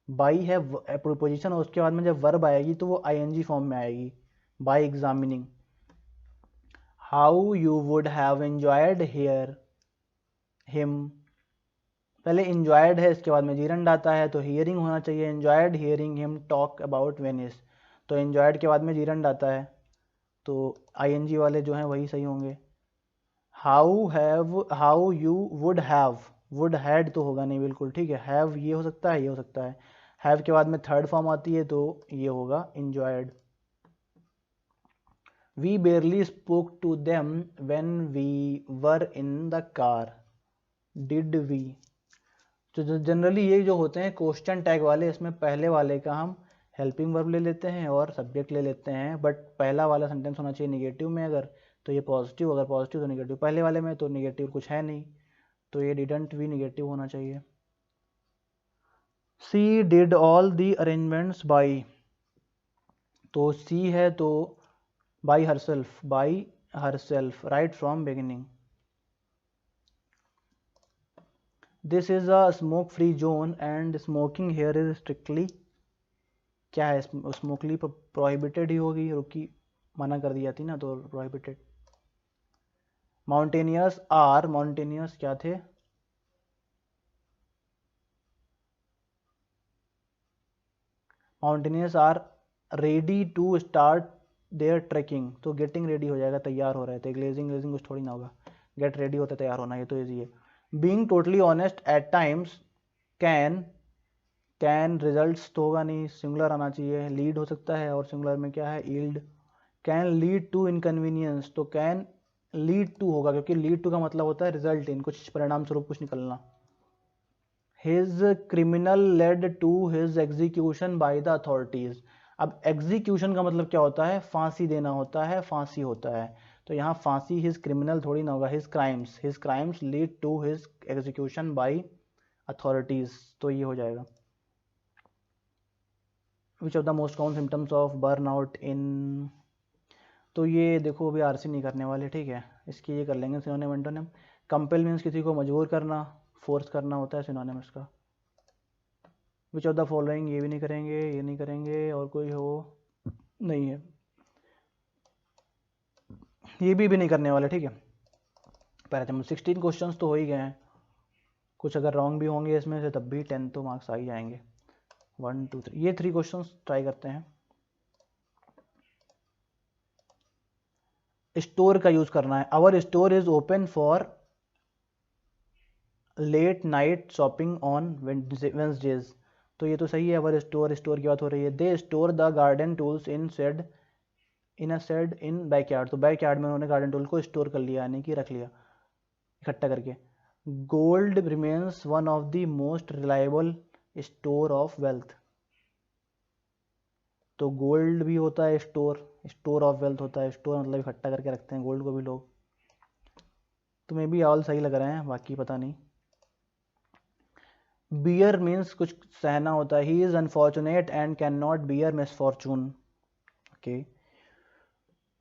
by है प्रोपोजिशन और उसके बाद में जब वर्ब आएगी तो वो आईएनजी फॉर्म में आएगी, by examining. How you would have enjoyed hear him, पहले इंजॉयड है, इसके बाद में जीरंड आता है, तो हियरिंग होना चाहिए, enjoyed hearing him talk about Venice, तो एंजॉयड के बाद में जीरंड आता है, तो आईएनजी वाले जो हैं वही सही होंगे। हाउ यू वुड हैड तो होगा नहीं बिल्कुल, ठीक है, हैव ये हो सकता है, ये हो सकता है, हैव के बाद में थर्ड फॉर्म आती है तो ये होगा enjoyed. We barely spoke to them when we were in the car, did we, तो जनरली ये जो होते हैं क्वेश्चन टैग वाले, इसमें पहले वाले का हम हेल्पिंग वर्ब ले लेते हैं और सब्जेक्ट ले लेते हैं, बट पहला वाला सेंटेंस होना चाहिए निगेटिव में, अगर तो ये पॉजिटिव, अगर पॉजिटिव तो निगेटिव, पहले वाले में तो निगेटिव कुछ है नहीं, तो ये डिडंट भी निगेटिव होना चाहिए। She did all the arrangements by, तो सी है तो by herself right from beginning. This is a smoke free zone and smoking here is strictly, क्या है, स्मोकली प्रोहिबिटेड ही होगी, रुकी मना कर दी जाती ना, तो प्रोहिबिटेड। माउंटेनियर्स क्या थे, mountaineers are ready to start their trekking, तो गेटिंग रेडी हो जाएगा, तैयार हो रहे थे, ग्लेजिंग कुछ थोड़ी ना होगा, गेट रेडी होता है तैयार होना, ये तो ईजी है। Being totally honest at times can results तो होगा नहीं, सिंगुलर आना चाहिए, लीड हो सकता है, और सिंगुलर में क्या है, yield. Can lead to inconvenience, तो कैन लीड टू होगा, क्योंकि लीड टू का मतलब होता है रिजल्ट इन, कुछ परिणाम स्वरूप कुछ निकलना। His criminal led to his execution by the authorities, अब एग्जीक्यूशन का मतलब क्या होता है, फांसी देना होता है, फांसी होता है, तो यहाँ फांसी हिज क्रिमिनल थोड़ी ना होगा, his crimes lead to his execution by authorities, तो ये हो जाएगा। Which of the most common symptoms of burn out in, तो ये देखो अभी आरसी नहीं करने वाले, ठीक है, इसकी ये कर लेंगे सिनोनिम एंटोनिम। कंपेल मीन्स किसी को मजबूर करना, फोर्स करना होता है सिनोनिम इसका। विच ऑफ द फॉलोइंग, ये भी नहीं करेंगे, ये नहीं करेंगे, और कोई हो नहीं है, ये भी नहीं करने वाले, ठीक है। पैराग्राफ 16 क्वेश्चंस तो हो ही गए हैं, कुछ अगर रॉन्ग भी होंगे इसमें से तब भी 10 तो मार्क्स आ ही जाएंगे। 1 2 3 ये 3 क्वेश्चन ट्राई करते हैं। स्टोर का यूज करना है। Our store is open for late night shopping on Wednesdays. तो ये तो सही है, अवर स्टोर, स्टोर की बात हो रही है। They store the garden tools in shed, in a shed in backyard. तो बैकयार्ड में उन्होंने गार्डन टूल को स्टोर कर लिया, यानी कि रख लिया इकट्ठा करके। Gold remains one of the most reliable store of wealth. तो गोल्ड भी होता है स्टोर, स्टोर ऑफ वेल्थ होता है। स्टोर मतलब इकट्ठा करके रखते हैं गोल्ड को भी लोग। तो मे बी ऑल सही लग रहे हैं, बाकी पता नहीं। बियर मीन्स कुछ सहना होता है। He is unfortunate and can not bear misfortune. Okay.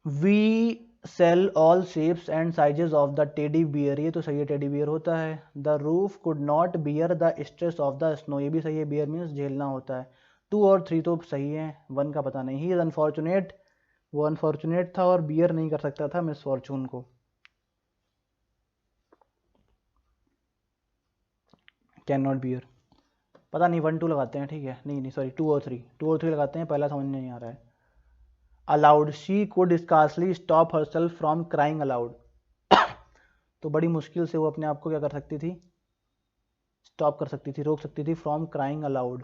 We sell all shapes and sizes of the teddy bear. ये तो सही है, टेडी बियर होता है। The roof could not bear the stress of the snow. ये भी सही है, बियर मीन्स झेलना होता है। 2 और 3 तो सही है, 1 का पता नहीं। ही इज अनफॉर्चुनेट, वो अनफॉर्चुनेट था और बियर नहीं कर सकता था मिसफॉर्चून को। कैन नॉट बियर, पता नहीं, 1 2 लगाते हैं, ठीक है। नहीं नहीं सॉरी, 2 और 3, 2 और 3 लगाते हैं, पहला समझ में नहीं आ रहा है। Allowed, she could scarcely stop herself from crying allowed. तो बड़ी मुश्किल से वो अपने आप को क्या कर सकती थी, स्टॉप कर सकती थी, रोक सकती थी, फ्रॉम क्राइंग अलाउड,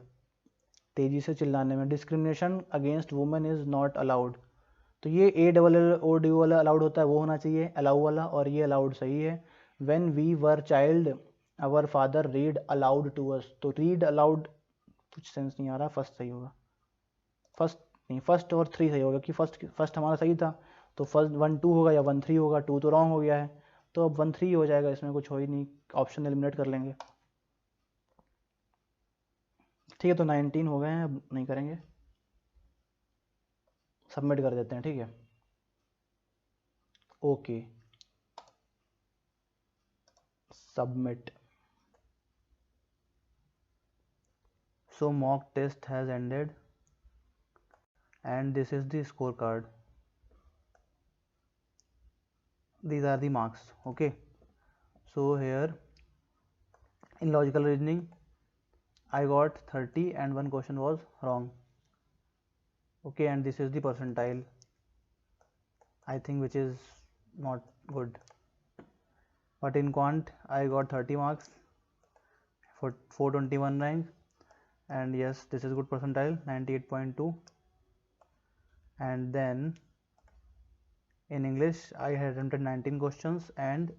तेजी से चिल्लाने में। Discrimination against women is not allowed. तो ये A double L O D वाला अलाउड होता है, वो होना चाहिए अलाउ वाला, और ये अलाउड सही है। When we were child our father read aloud to us. तो रीड अलाउड कुछ सेंस नहीं आ रहा, फर्स्ट सही होगा। फर्स्ट नहीं, फर्स्ट और 3 सही होगा, कि फर्स्ट फर्स्ट हमारा सही था। तो फर्स्ट 1 2 होगा या 1 3 होगा, 2 तो रॉन्ग हो गया है। तो अब 1 3 हो जाएगा, इसमें कुछ हो ही नहीं, ऑप्शन एलिमिनेट कर लेंगे। ठीक है, तो 19 हो गए हैं, अब नहीं करेंगे, सबमिट कर देते हैं, ठीक है। Okay, submit. So mock test has ended and this is the scorecard. These are the marks. Okay, so here in logical reasoning I got 30 and one question was wrong. Okay, and this is the percentile, I think, which is not good. But in quant I got 30 marks for 421 rank, and yes, this is good percentile, 98.2. And then in English I had attempted 19 questions and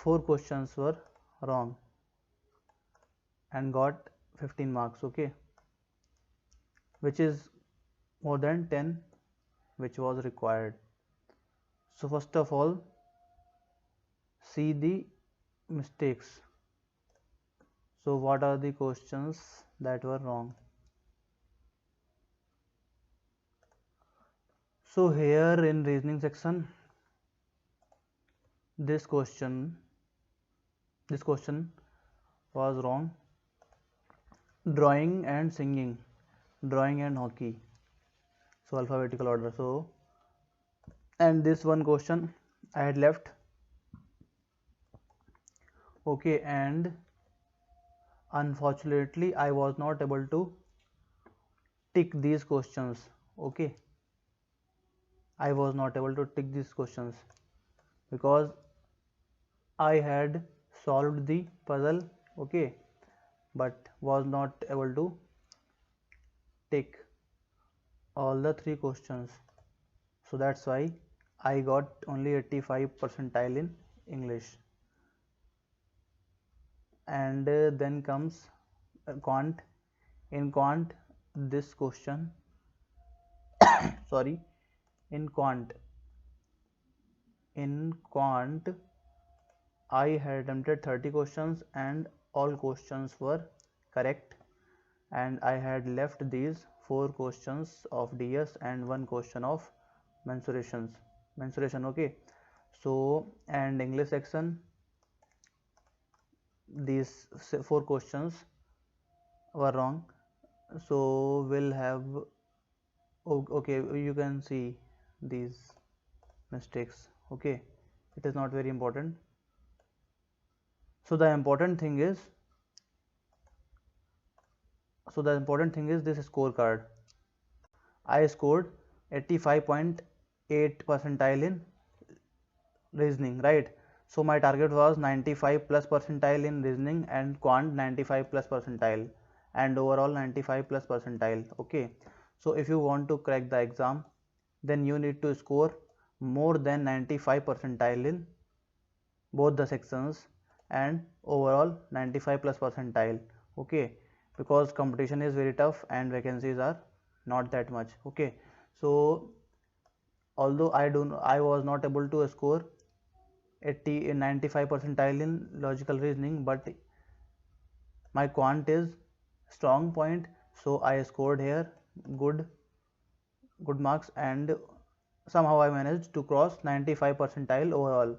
4 questions were wrong and got 15 marks. Okay, which is more than 10 which was required. So first of all, see the mistakes. So what are the questions that were wrong? So here in reasoning section, this question was wrong. Drawing and singing, drawing and hockey, so alphabetical order. So, and this one question I had left. Okay, and unfortunately I was not able to tick these questions. Okay, I was not able to tick these questions because I had solved the puzzle, okay, but was not able to tick all the 3 questions. So that's why I got only 85 percentile in English. And then comes quant. In quant, this question sorry, in quant I had attempted 30 questions and all questions were correct, and I had left these 4 questions of DS and 1 question of mensuration. Okay, so and English section, these 4 questions were wrong, so we'll have, okay, you can see these mistakes. Okay, it is not very important. So the important thing is this scorecard. I scored 85.8 percentile in reasoning, right? So my target was 95 plus percentile in reasoning and quant 95 plus percentile and overall 95 plus percentile. Okay, so if you want to crack the exam, then you need to score more than 95 percentile in both the sections and overall 95 plus percentile. Okay, because competition is very tough and vacancies are not that much. Okay, so although I was not able to score 95 percentile in logical reasoning, but my quant is strong point, so I scored here good marks, and somehow I managed to cross 95 percentile overall.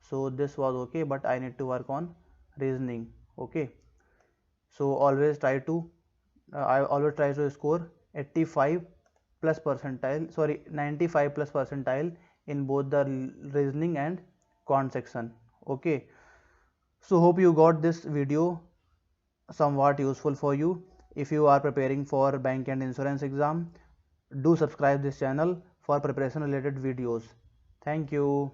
So this was okay, but I need to work on reasoning. Okay, so always try to I always try to score 85 plus percentile, sorry, 95 plus percentile in both the reasoning and quant section. Okay, so hope you got this video somewhat useful for you. If you are preparing for bank and insurance exam, do subscribe this channel for preparation related videos. Thank you.